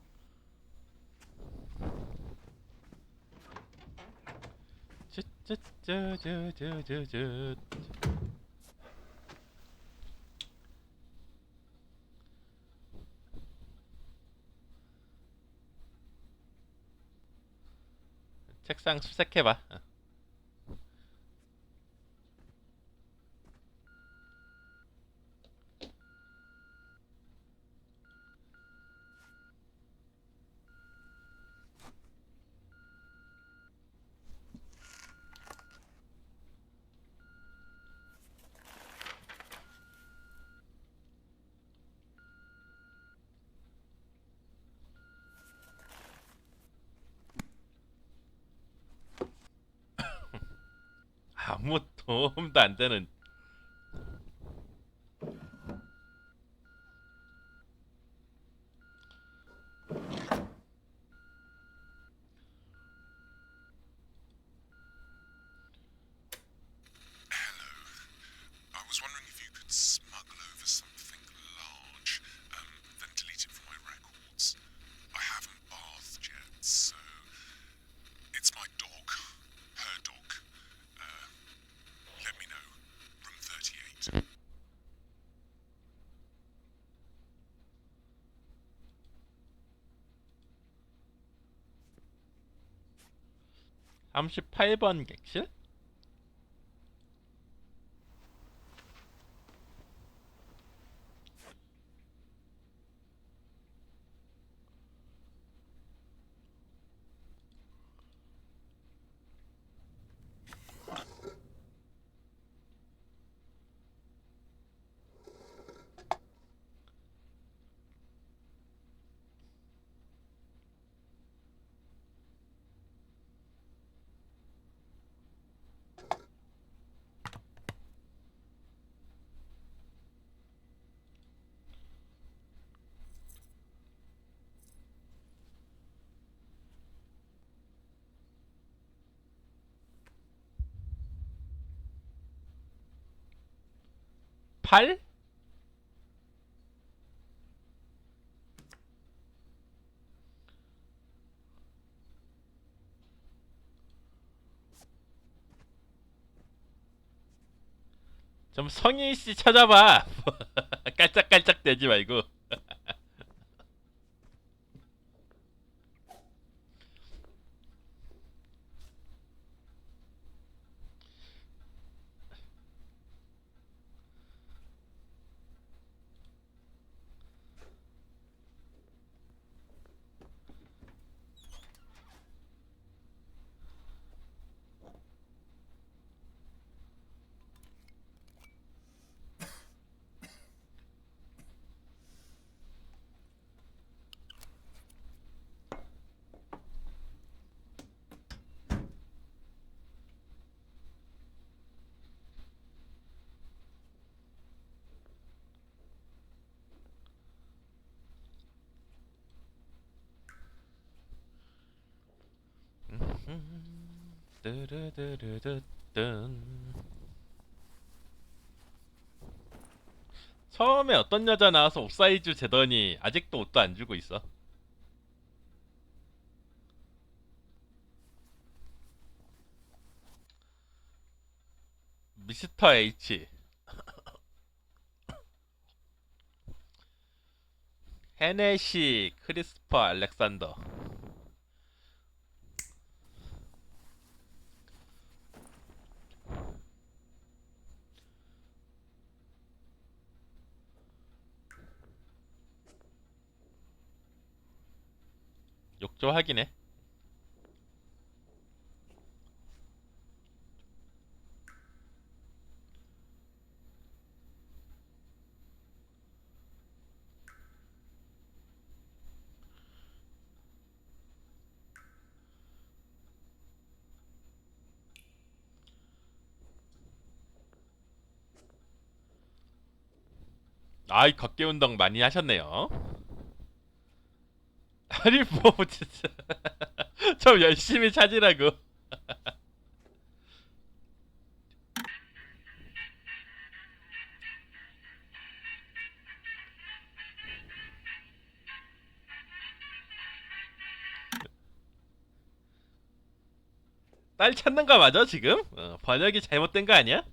책상 수색해봐. 아무 도움도 안 되는. I was wondering if you could smuggle over something large, then delete it from my records. I haven't bathed yet, so it's my dog, her dog. Let me know. Room 38. (38) 번 객실? (8) 좀 성의씨 찾아봐. 깔짝깔짝 대지 말고. 뚜루두루두둔. 처음에 어떤 여자 나와서 옷 사이즈 재더니 아직도 옷도 안 주고 있어. 미스터 H. 헤네시 크리스퍼 알렉산더. 욕조 확인해. 아이, 걷기 운동 많이 하셨네요. 아니 뭐 진짜 좀 열심히 찾으라고. 딸 찾는 거 맞아 지금? 번역이 잘못된 거 아니야?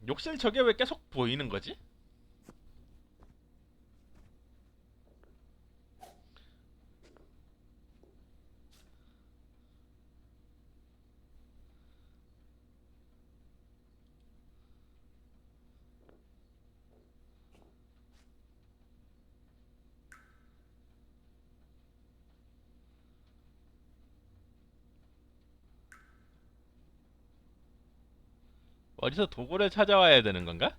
욕실 저게 왜 계속 보이는 거지? 어디서 도구를 찾아와야 되는 건가?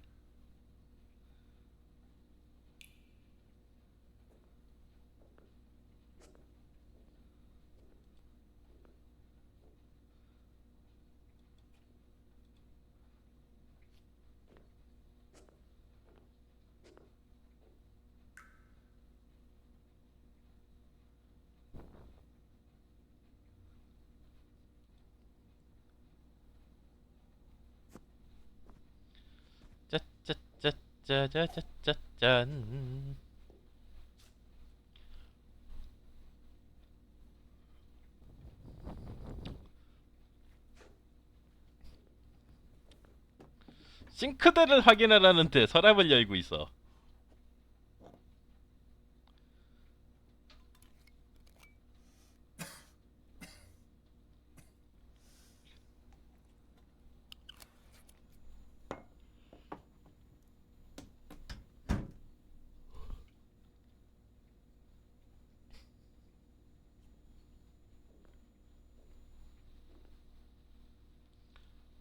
짜짜짜짜짜짜짠. 싱크대를 확인하라는데 서랍을 열고 있어.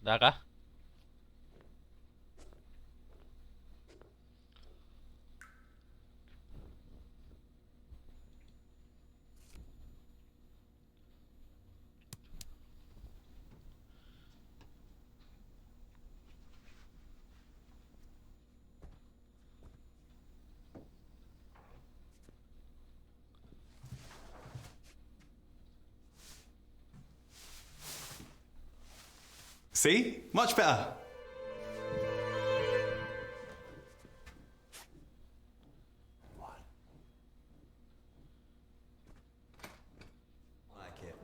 나가. See? Much better.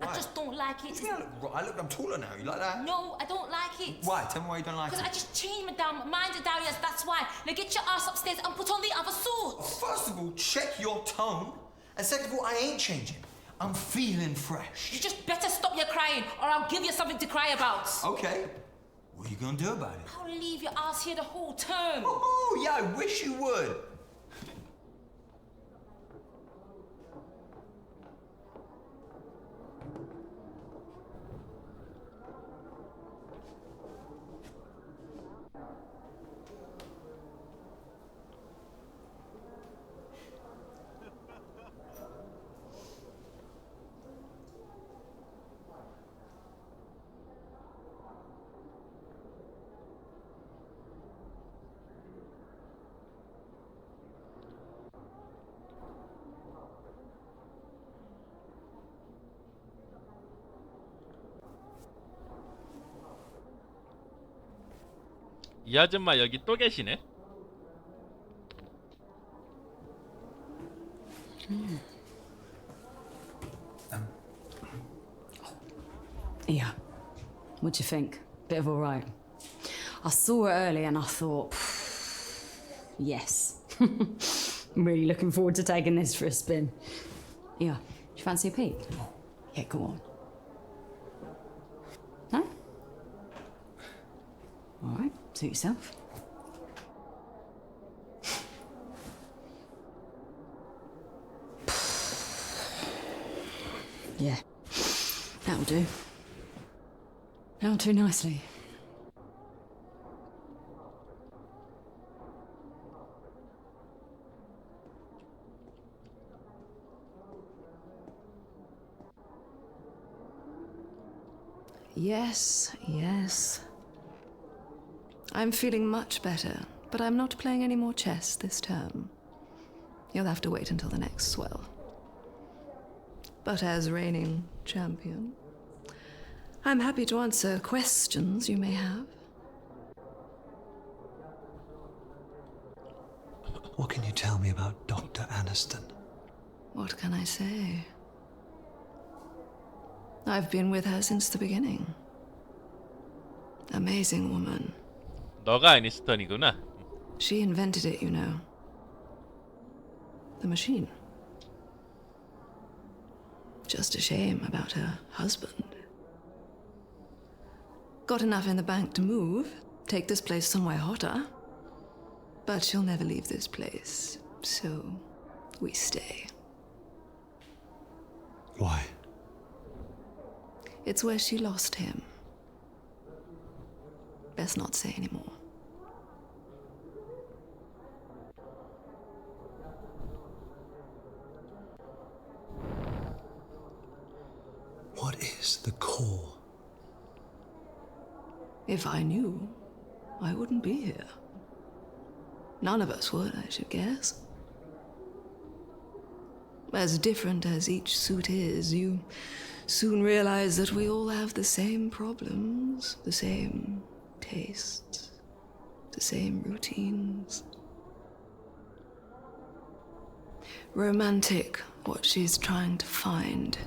I just don't like it. I look, I'm taller now. You like that? No, I don't like it. Why? Tell me why you don't like it. Because I just changed my damn mind down, yes, that's why. Now get your ass upstairs and put on the other suit. First of all, check your tone. And second of all, I ain't changing. I'm feeling fresh. You just better stop your crying or I'll give you something to cry about. Okay. What are you gonna do about it? I'll leave your ass here the whole term. Oh, yeah, I wish you would. 이 아줌마 여기 또 계시네. Yeah. What do you think? Bit of all right. I saw it early and I thought, yes. I'm really looking forward to taking this for a spin. Yeah. Do you fancy a peek? Yeah, go on. No? All right. Suit yourself. Yeah. That'll do. Not too nicely. Yes, yes. I'm feeling much better, but I'm not playing any more chess this term. You'll have to wait until the next swell. But as reigning champion, I'm happy to answer questions you may have. What can you tell me about Dr. Aniston? What can I say? I've been with her since the beginning. Amazing woman. 너가 아니스턴이구나. She invented it, you know. The machine. Just a shame about her husband. Got enough in the bank to move, take this place somewhere hotter. But she'll never leave this place, so we stay. Why? It's where she lost him. Best not say anymore. What is the core? If I knew, I wouldn't be here. None of us would, I should guess. As different as each suit is, you soon realize that we all have the same problems, the same tastes, the same routines. Romantic, what she's trying to find.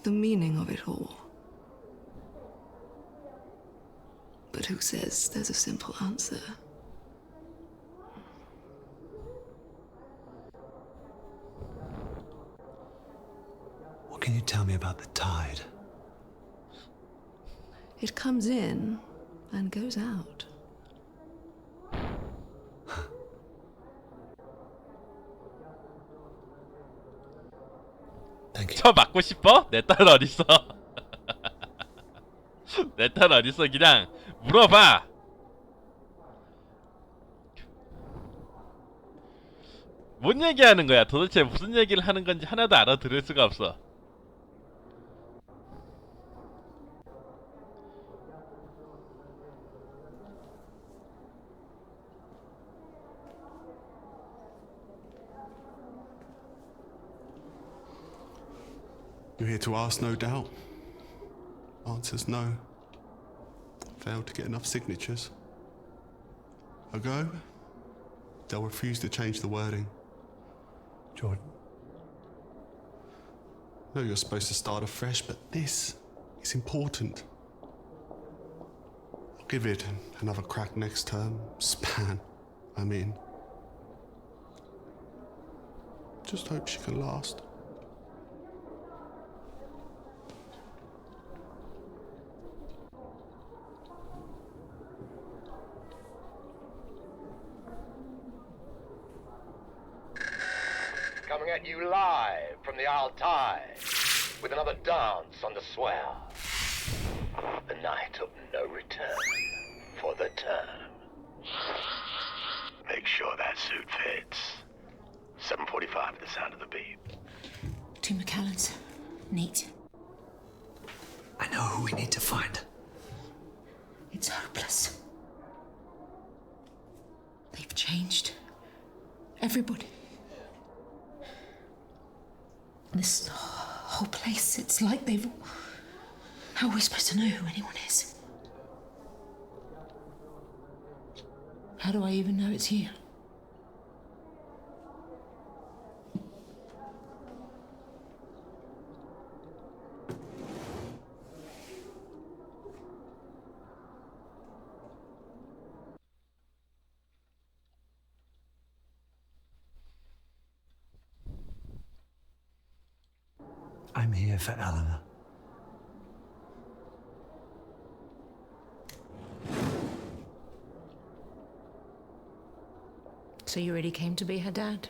The meaning of it all. But who says there's a simple answer? What can you tell me about the tide? It comes in and goes out. 저 맞고 싶어? 내 딸 어딨어? 내 딸 어딨어? 그냥 물어봐. 뭔 얘기하는 거야? 도대체 무슨 얘기를 하는 건지 하나도 알아들을 수가 없어. You're here to ask, no doubt. Answer's no. Failed to get enough signatures. A go? They'll refuse to change the wording. Jordan. No, you're supposed to start afresh, but this is important. I'll give it another crack next term. Span, I mean. Just hope she can last. Coming at you live from the Altai with another dance on the swell. The night of no return for the term. Make sure that suit fits. 7:45 at the sound of the beep. 2 McAllens. Neat. I know who we need to find. It's hopeless. They've changed. Everybody. This whole place, it's like they've... How are we supposed to know who anyone is? How do I even know it's you? I'm here for Eleanor. So you really came to be her dad?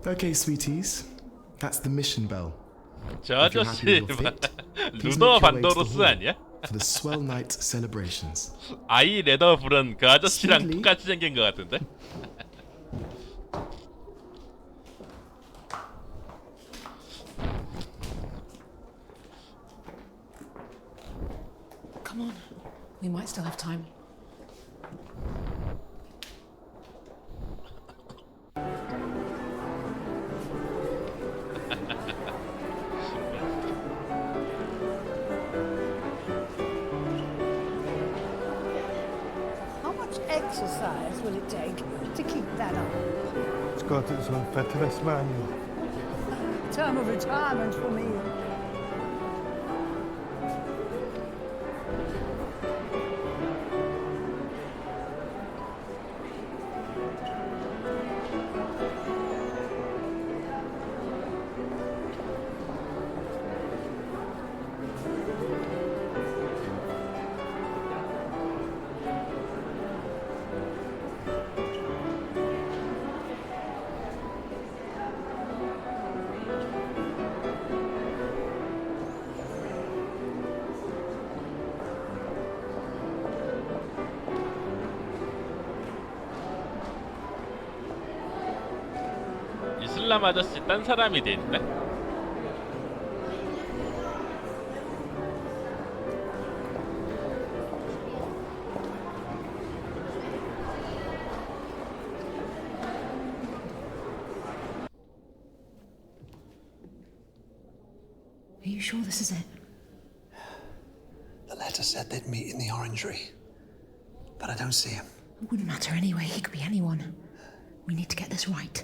Okay, sweeties. That's the mission bell. 저 If you're happy 아저씨 with your fit, please 루더 make your way to the 반도로스 hall 아니야? for the swell night celebrations. 아이 레더 부른 그 아저씨랑 Speedily. 똑같이 생긴 것 같은데? Come on. We might still have time. How much exercise will it take to keep that up? Ska till sån fettvestman. Term of retirement for me. 이슬람 아저씨 딴 사람이 돼 있네? Are you sure this is it? The letter said they'd meet in the orangery, but I don't see him. It wouldn't matter anyway. He could be anyone. We need to get this right.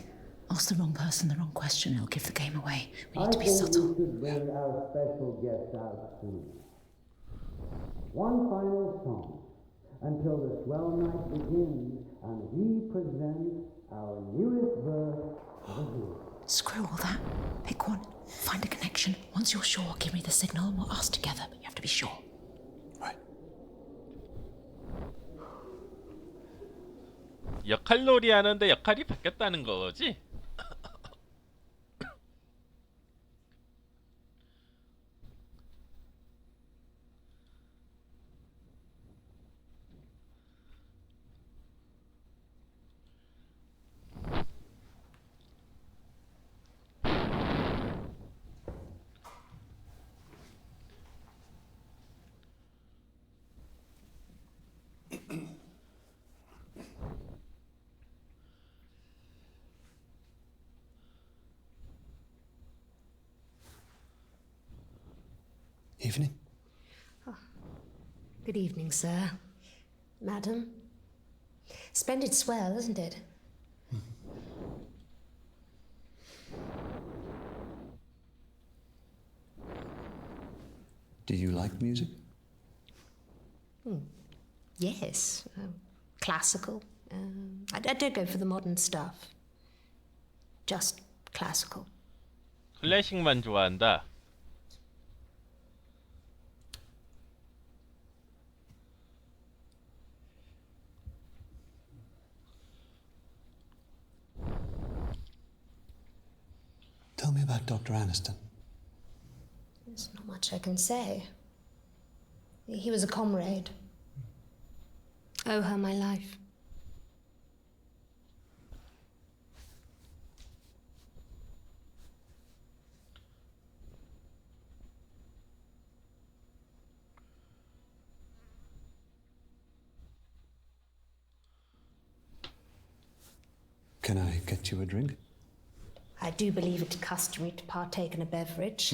Ask the wrong person the wrong question, it'll give the game away. We need to be subtle. We should bring our special guest out soon. One final song until the swell night begins and we present our newest verse of the year. Screw all that. Pick one. Find a connection. Once you're sure, give me the signal and we'll ask together, but you have to be sure. 역할놀이 하는데 역할이 바뀌었다는 거지? Evening. Good evening, sir. Madam. Splendid swell, isn't it? Do you like music? Yes. Classical. I don't go for the modern stuff. Just classical. 클래식만 좋아한다. Tell me about Dr. Aniston. There's not much I can say. He was a comrade. Owe her my life. Can I get you a drink? I do believe it customary to partake in a beverage.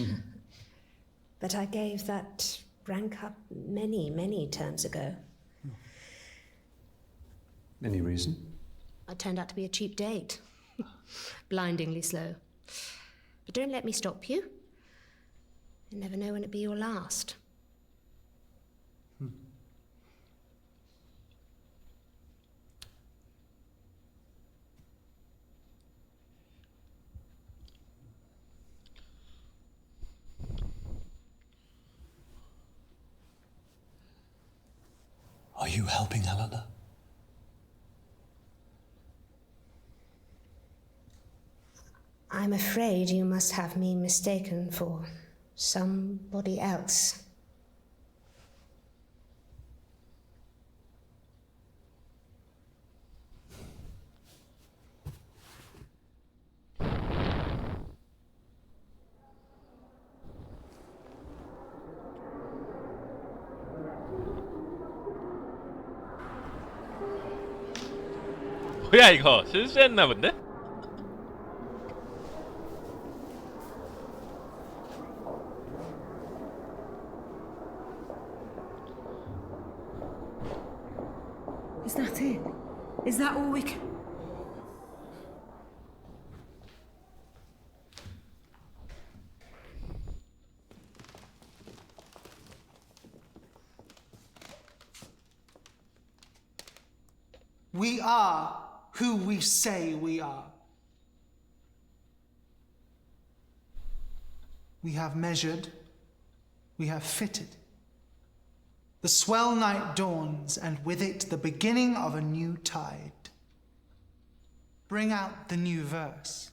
But I gave that rank up many, many terms ago. Any reason? I turned out to be a cheap date. Blindingly slow. But don't let me stop you. You never know when it'll be your last. Are you helping Helena? I'm afraid you must have me mistaken for somebody else. 뭐야 이거 실수했나 본데? Is that it? Is that all we can... We are who we say we are. We have measured, we have fitted. The swell night dawns, and with it the beginning of a new tide. Bring out the new verse.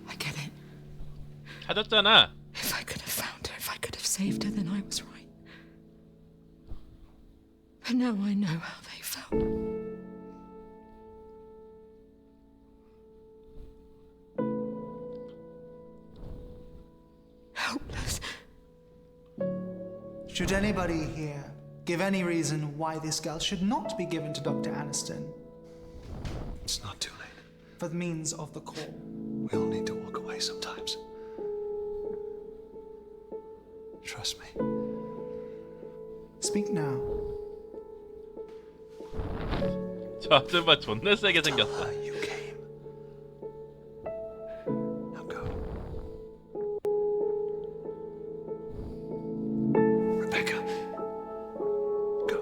I get it. 찾았잖아. If I could have found her, if I could have saved her, then I was right. But now I know how they felt. Helpless. Should anybody here give any reason why this girl should not be given to Dr. Aniston? It's not too late. For the means of the call. We all need to walk away sometimes. Trust me. Speak now. 저 아줌마 존나 세게 생겼어. You came. Now go. Rebecca. Go.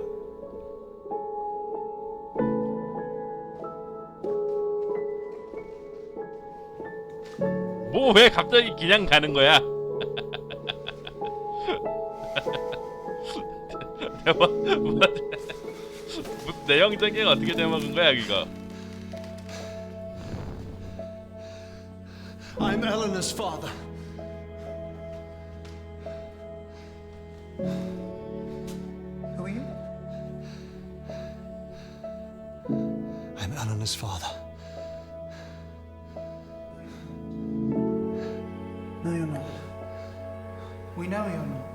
뭐 왜 갑자기 그냥 가는 거야? 대박. 무슨 내용적인 어떻게 대먹은 거야 이거? I'm Eleanor's father. Who are you? I'm Eleanor's father. No, you're not. We know you're not.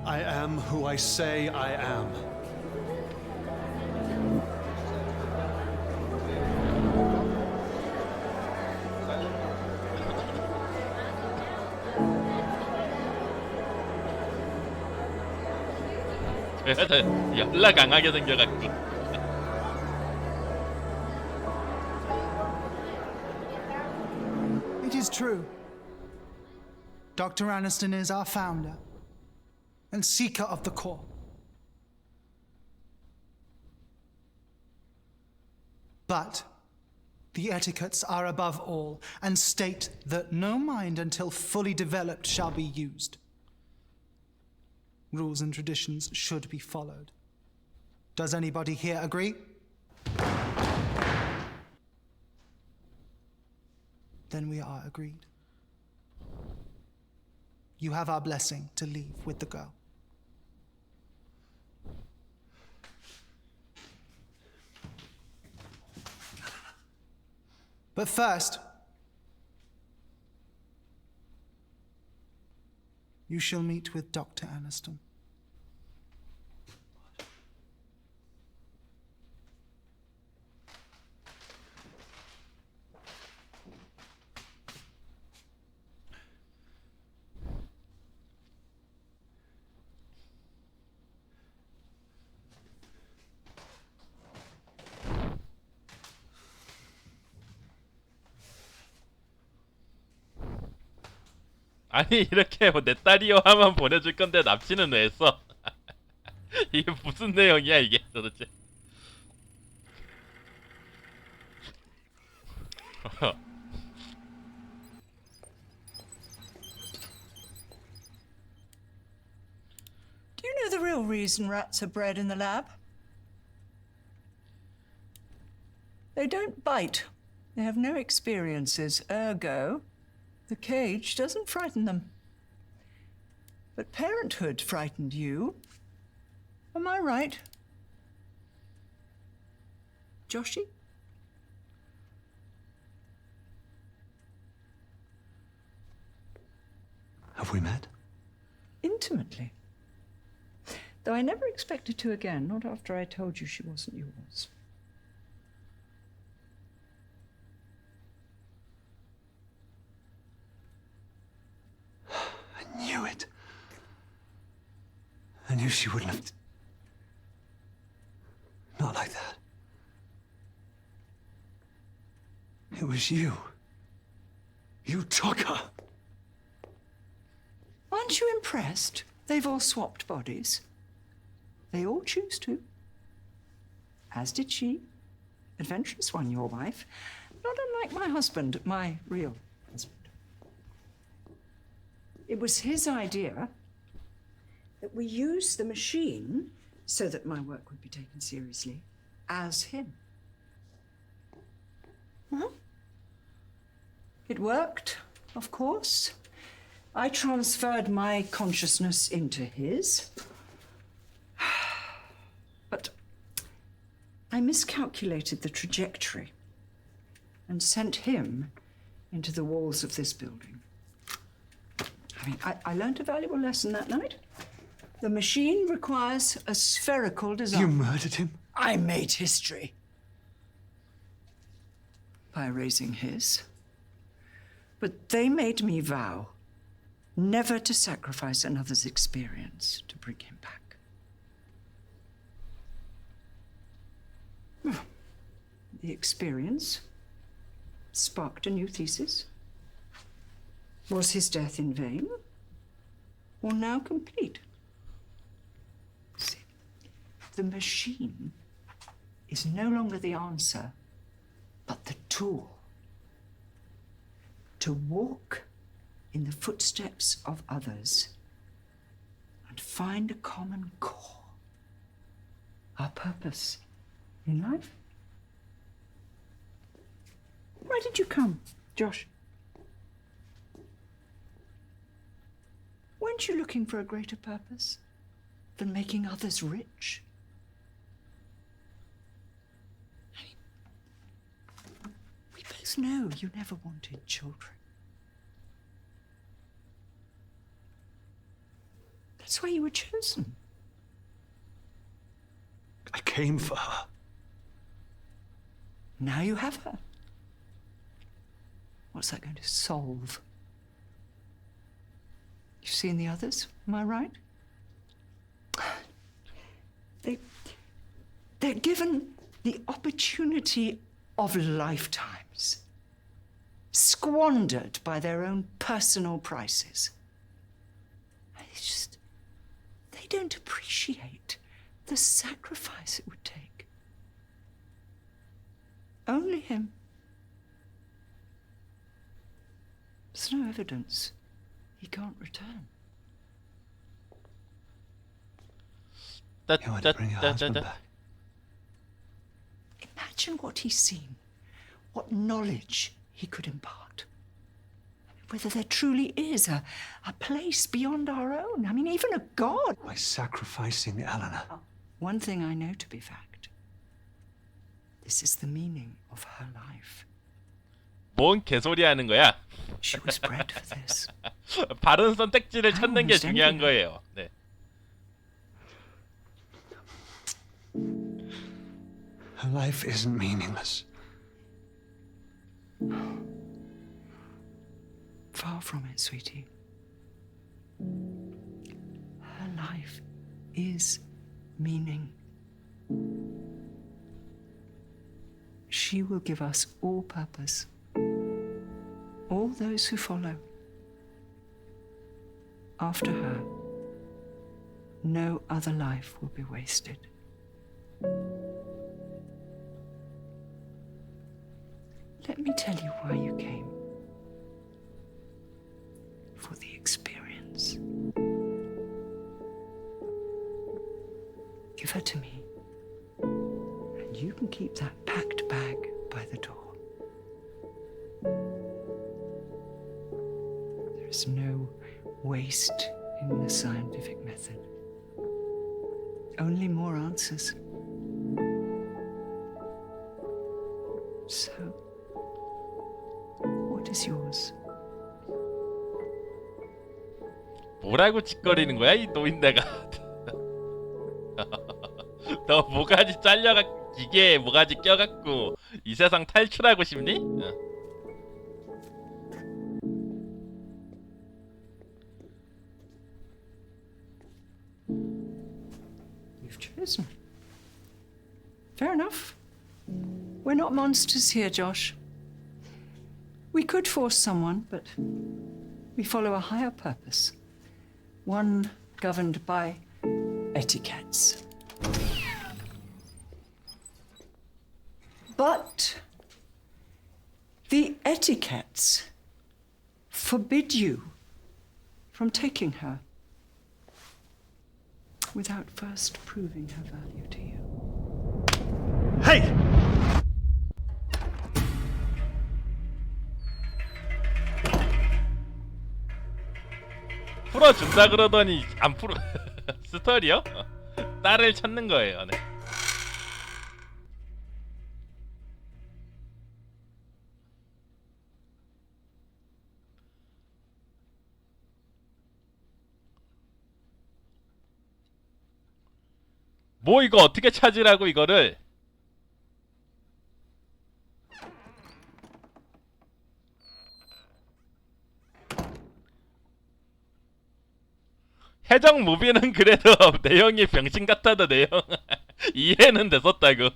I am who I say I am. 연락 강하게 생겨갖고. It is true. Dr. Aniston is our founder and seeker of the core. But the etiquettes are above all and state that no mind until fully developed shall be used. Rules and traditions should be followed. Does anybody here agree? Then we are agreed. you have our blessing to leave with the girl. But first, you shall meet with Dr. Aniston. 아니 이렇게 뭐 내 딸이요 하면 보내줄 건데 납치는 왜 했어? 이게 무슨 내용이야 이게 도대체? Do you know the real reason rats are bred in the lab? They don't bite. They have no experiences, ergo, the cage doesn't frighten them. But parenthood frightened you. Am I right? Joshy? Have we met? Intimately. Though I never expected to again, not after I told you she wasn't yours. I knew it. I knew she wouldn't have... Not like that. It was you. You took her. Aren't you impressed? They've all swapped bodies. They all choose to. As did she. Adventurous one, your wife. Not unlike my husband, my real husband. It was his idea that we use the machine so that my work would be taken seriously as him. Huh? It worked, of course. I transferred my consciousness into his. But I miscalculated the trajectory and sent him into the walls of this building. I mean, I learned a valuable lesson that night. The machine requires a spherical design. You murdered him? I made history. By erasing his. But they made me vow never to sacrifice another's experience to bring him back. The experience sparked a new thesis. Was his death in vain, or now complete? See, the machine is no longer the answer, but the tool. To walk in the footsteps of others and find a common core, our purpose in life. Why did you come, Josh? Weren't you looking for a greater purpose than making others rich? We both know you never wanted children. That's why you were chosen. I came for her. Now you have her. What's that going to solve? You've seen the others, am I right? They're given the opportunity of lifetimes, squandered by their own personal prices. They don't appreciate the sacrifice it would take. Only him. There's no evidence he can't return. You want to bring your husband back? Imagine what he's seen, what knowledge he could impart. whether there truly is a place beyond our own. I mean, even a god. By sacrificing Eleanor. One thing I know to be fact. This is the meaning of her life. 뭔 개소리 하는 거야? She was bred for this. 바른 선택지를 찾는 게 중요한 거예요. 네. Her life isn't meaningless. Far from it, sweetie. Her life is meaning. She will give us all purpose. All those who follow. After her, no other life will be wasted. Let me tell you why you came. For the experience. Give her to me, and you can keep that packed bag by the door. There is no waste in the scientific method. Only more answers. So, what is yours? 뭐라고 짓거리는 거야 이 노인네가? 너 모가지 잘려가 기계에 모가지 껴갖고 이 세상 탈출하고 싶니? You've chosen. Fair enough. We're not monsters here, Josh. We could force someone, but we follow a higher purpose. One governed by etiquettes. But the etiquettes forbid you from taking her without first proving her value to you. Hey! 풀어준다 그러더니 안 풀어. 스토리요? 딸을 찾는 거예요. 네. 뭐 이거 어떻게 찾으라고 이거를? 해적 무비는 그래도 내용이 병신 같아도 내용 이해는 됐었다고.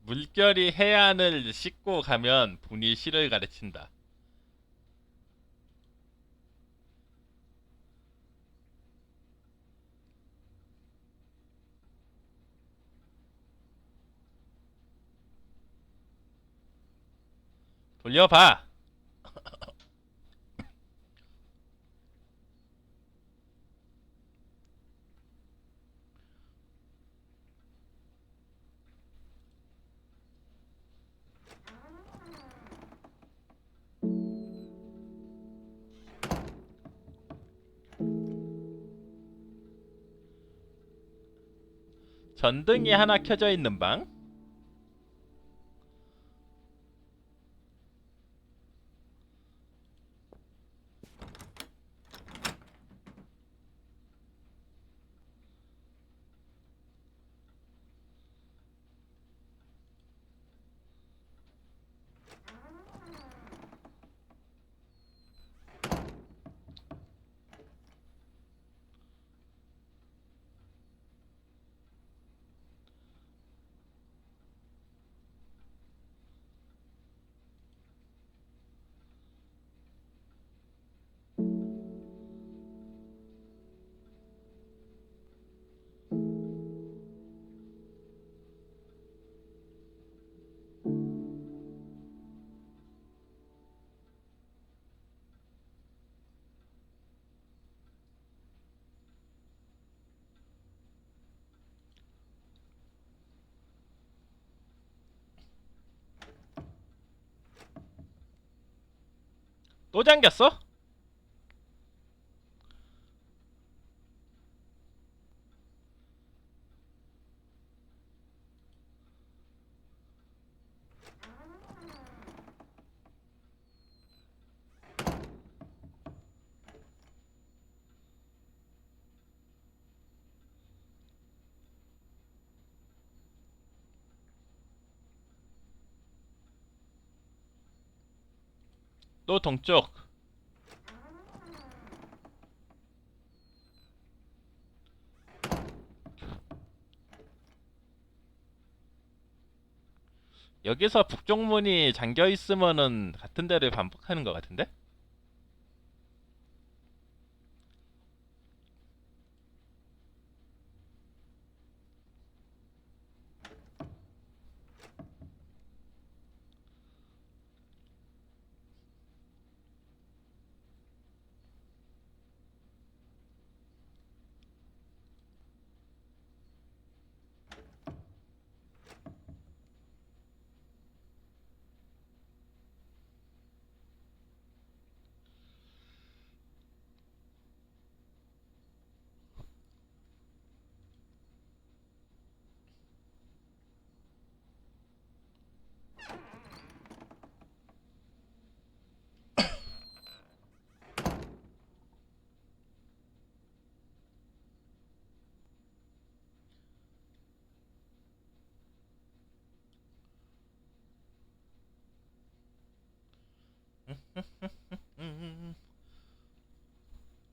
물결이 해안을 씻고 가면 분이 시를 가르친다. 돌려봐. 전등이 하나 켜져 있는 방. 또 잠겼어? 또 동쪽. 여기서 북쪽 문이 잠겨 있으면은 같은 데를 반복하는 것 같은데?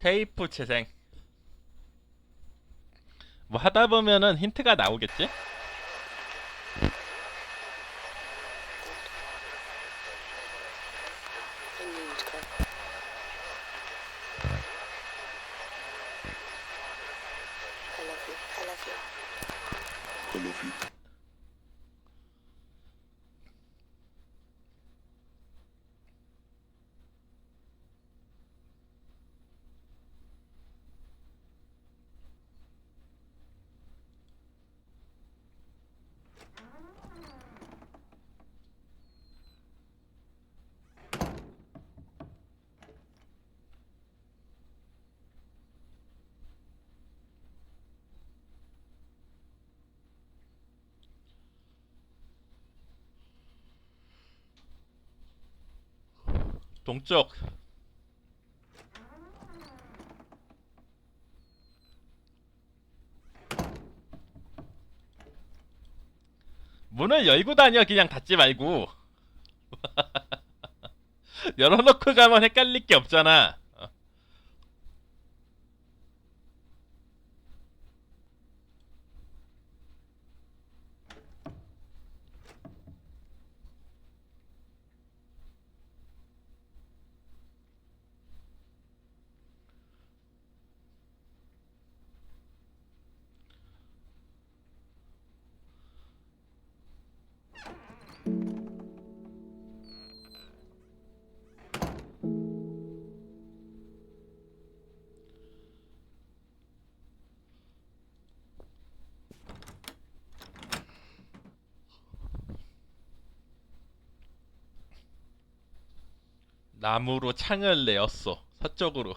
테이프 재생. 뭐 하다 보면은 힌트가 나오겠지? 동쪽. 문을 열고 다녀. 그냥 닫지 말고. 열어놓고 가면 헷갈릴 게 없잖아. 나무로 창을 내었어. 서쪽으로.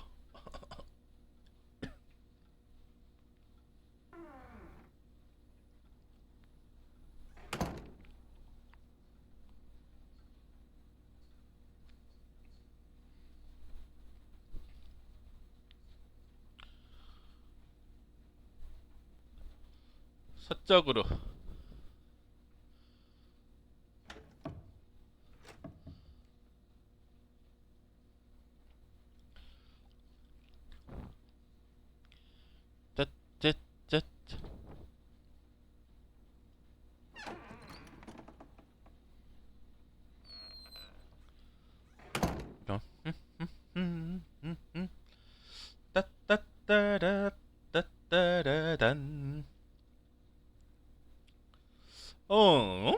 서쪽으로. 쯧쯧쯧. 따따따라 따따라단. 어?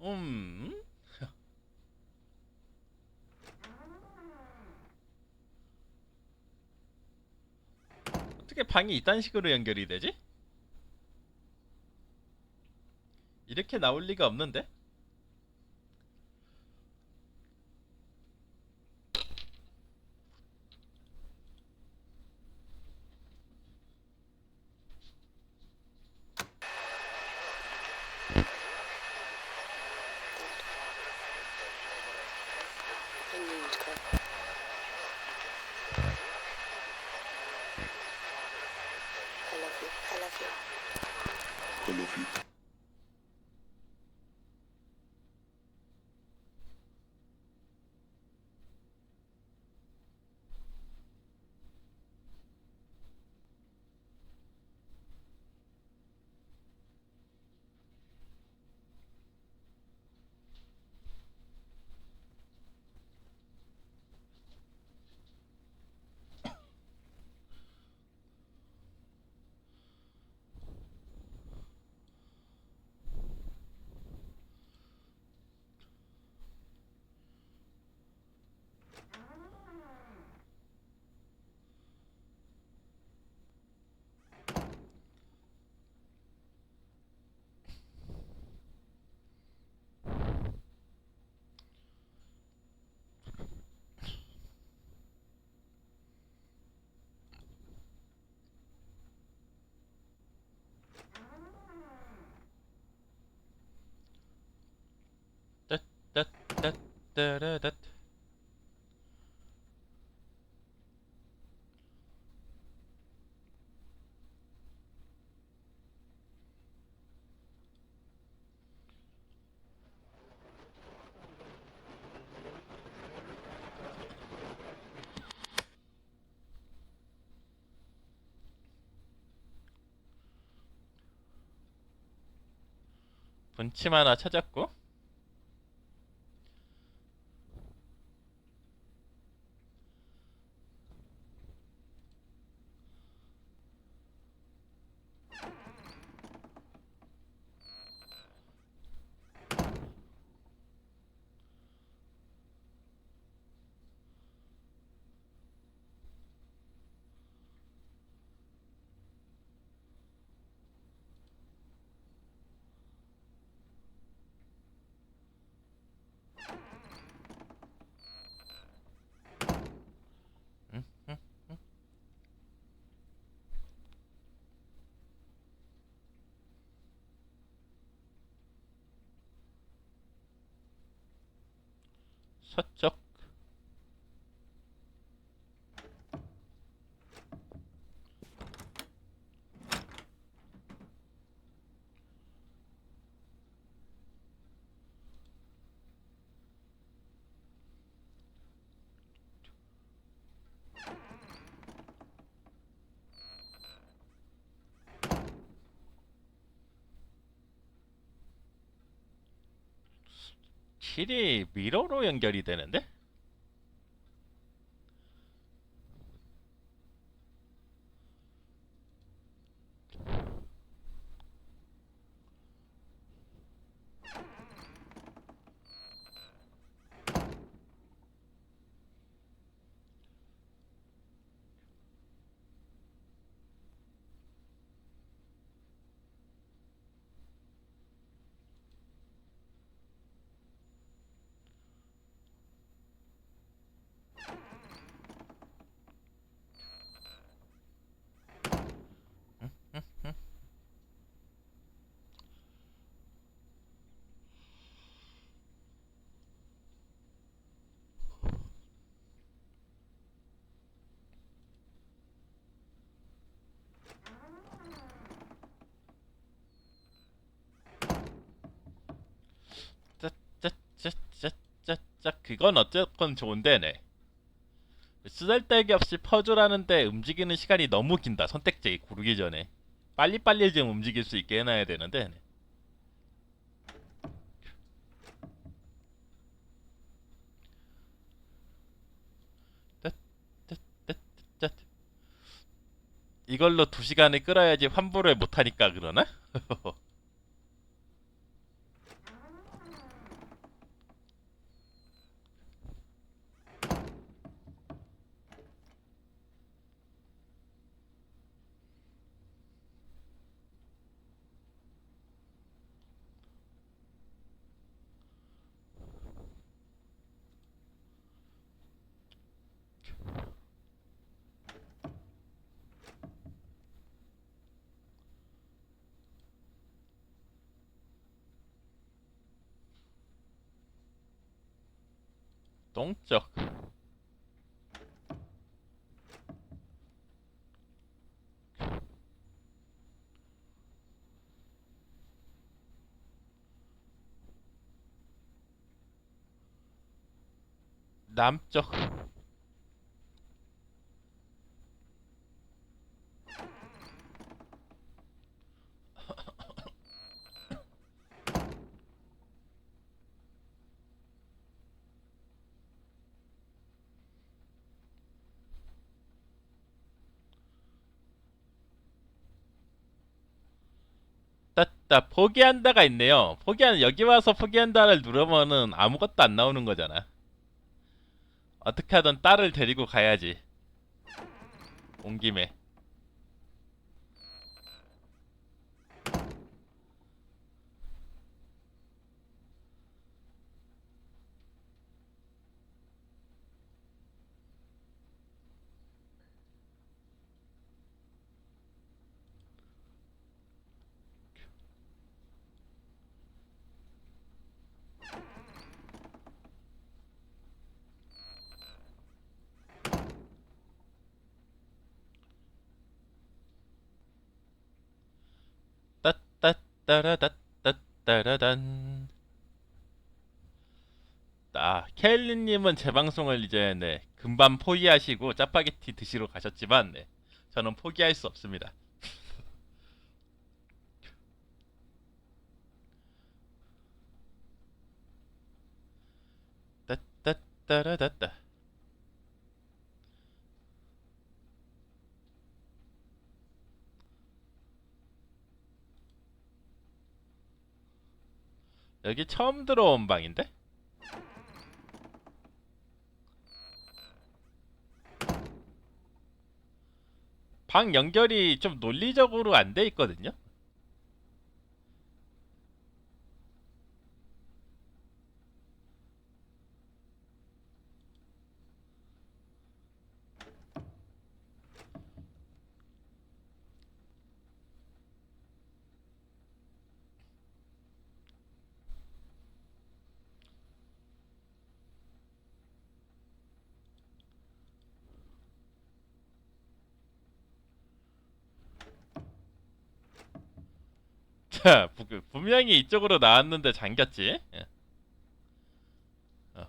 음? 어떻게 방이 이딴 식으로 연결이 되지? 이렇게 나올 리가 없는데? I love you. 따따따따따따. 분침 하나 찾았고, 서쪽. 길이 미러로 연결이 되는데? 짜짜짜짜짜. 그건 어쨌건 좋은데네. 쓰잘데기 없이 퍼즐하는데 움직이는 시간이 너무 긴다. 선택지 고르기 전에 빨리빨리 좀 움직일 수 있게 해놔야 되는데. 짜짜짜짜. 이걸로 2시간을 끌어야지 환불을 못하니까 그러나? 동쪽. 남쪽. 따따 포기한다가 있네요. 여기 와서 포기한다를 누르면은 아무것도 안 나오는 거잖아. 어떻게 하든 딸을 데리고 가야지. 온 김에. 따따따라따따따라단. 켈리님은 제 방송을 이제 네, 금방 포기하시고 짜파게티 드시러 가셨지만 네, 저는 포기할 수 없습니다. 따따따라따따. 여기 처음 들어온 방인데? 방 연결이 좀 논리적으로 안 돼 있거든요? 자, 분명히 이쪽으로 나왔는데 잠겼지? 예. 어.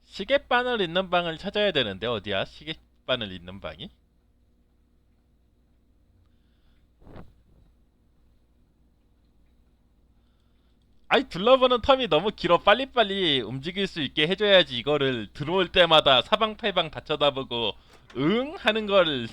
시계바늘 있는 방을 찾아야 되는데 어디야? 시계바늘 있는 방이? 아이 둘러보는 텀이 너무 길어. 빨리빨리 움직일 수 있게 해줘야지. 이거를 들어올 때마다 사방팔방 다 쳐다보고 응? 하는 걸.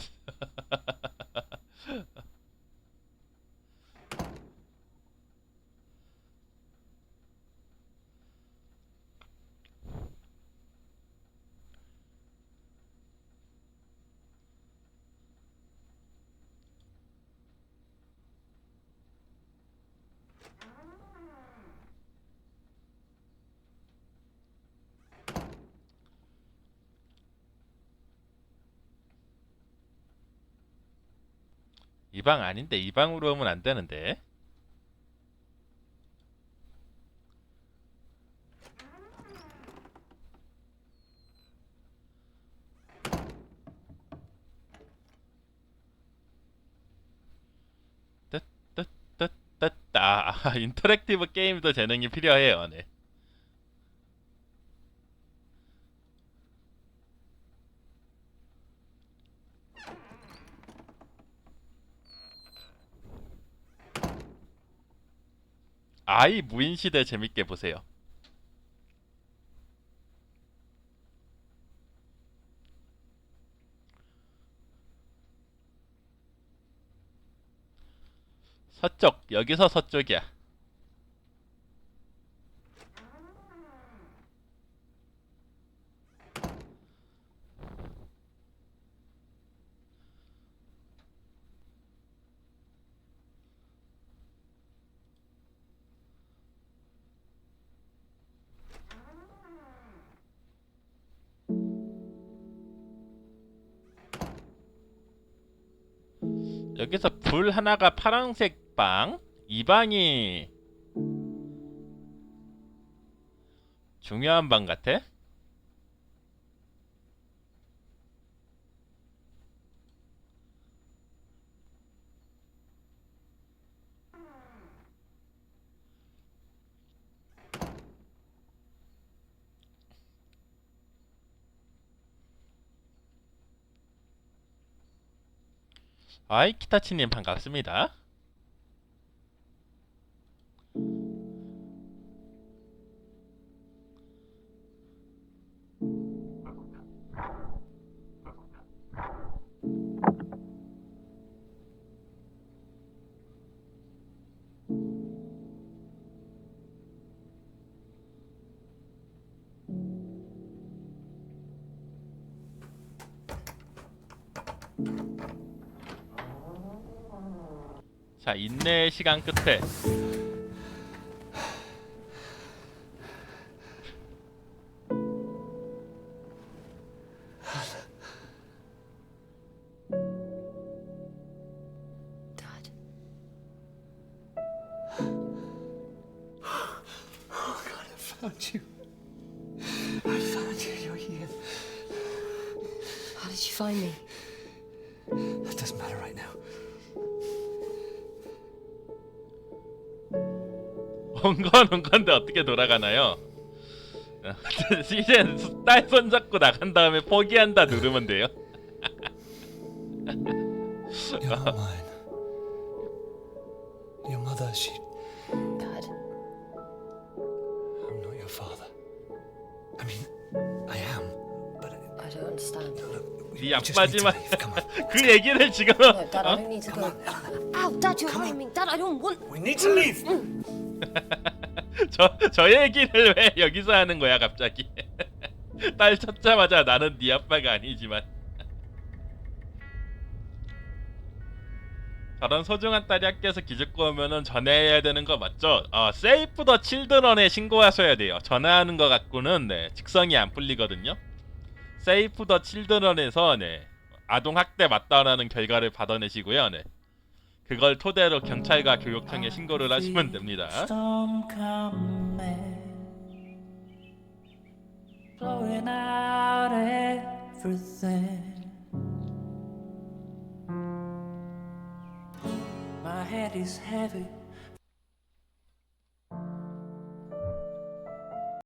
이 방 아닌데 이 방으로 오면 안 되는데. 따따따따따. 인터랙티브 게임도 재능이 필요해요. 네. 아이 무인시대 재밌게 보세요. 서쪽. 여기서 서쪽이야. 여기서 불 하나가 파란색 방. 이 방이 중요한 방 같아? 아이 키타치님 반갑습니다. 자, 인내의 시간 끝에 Oh God, I found you. I found you. You're here. How did you find me? That doesn't matter right now. 온 건데 어떻게 돌아가나요? 이제 딸 손잡고 나간 다음에 포기한다 누르면 돼요. You're not mine. Your mother, she... Dad. I'm not your father. I mean, I am, but... I don't understand. 네 아빠지만 그 얘기를 지금 No, Dad, I don't need to go. Ow, Dad, you're hurting me. Dad, I don't want. We need to leave. 저 얘기를 왜 여기서 하는 거야 갑자기? 딸 찾자마자 나는 네 아빠가 아니지만 저런 소중한 딸이 학교에서 기죽고 오면은 전화해야 되는 거 맞죠? 세이프 더 칠드런에 신고하셔야 돼요. 전화하는 거 갖고는 네, 직성이 안 풀리거든요. 세이프 더 칠드런에서 네, 아동 학대 맞다라는 결과를 받아내시고요. 네. 그걸 토대로 경찰과 교육청에 신고를 하시면 됩니다. Blowing out everything. My head is heavy.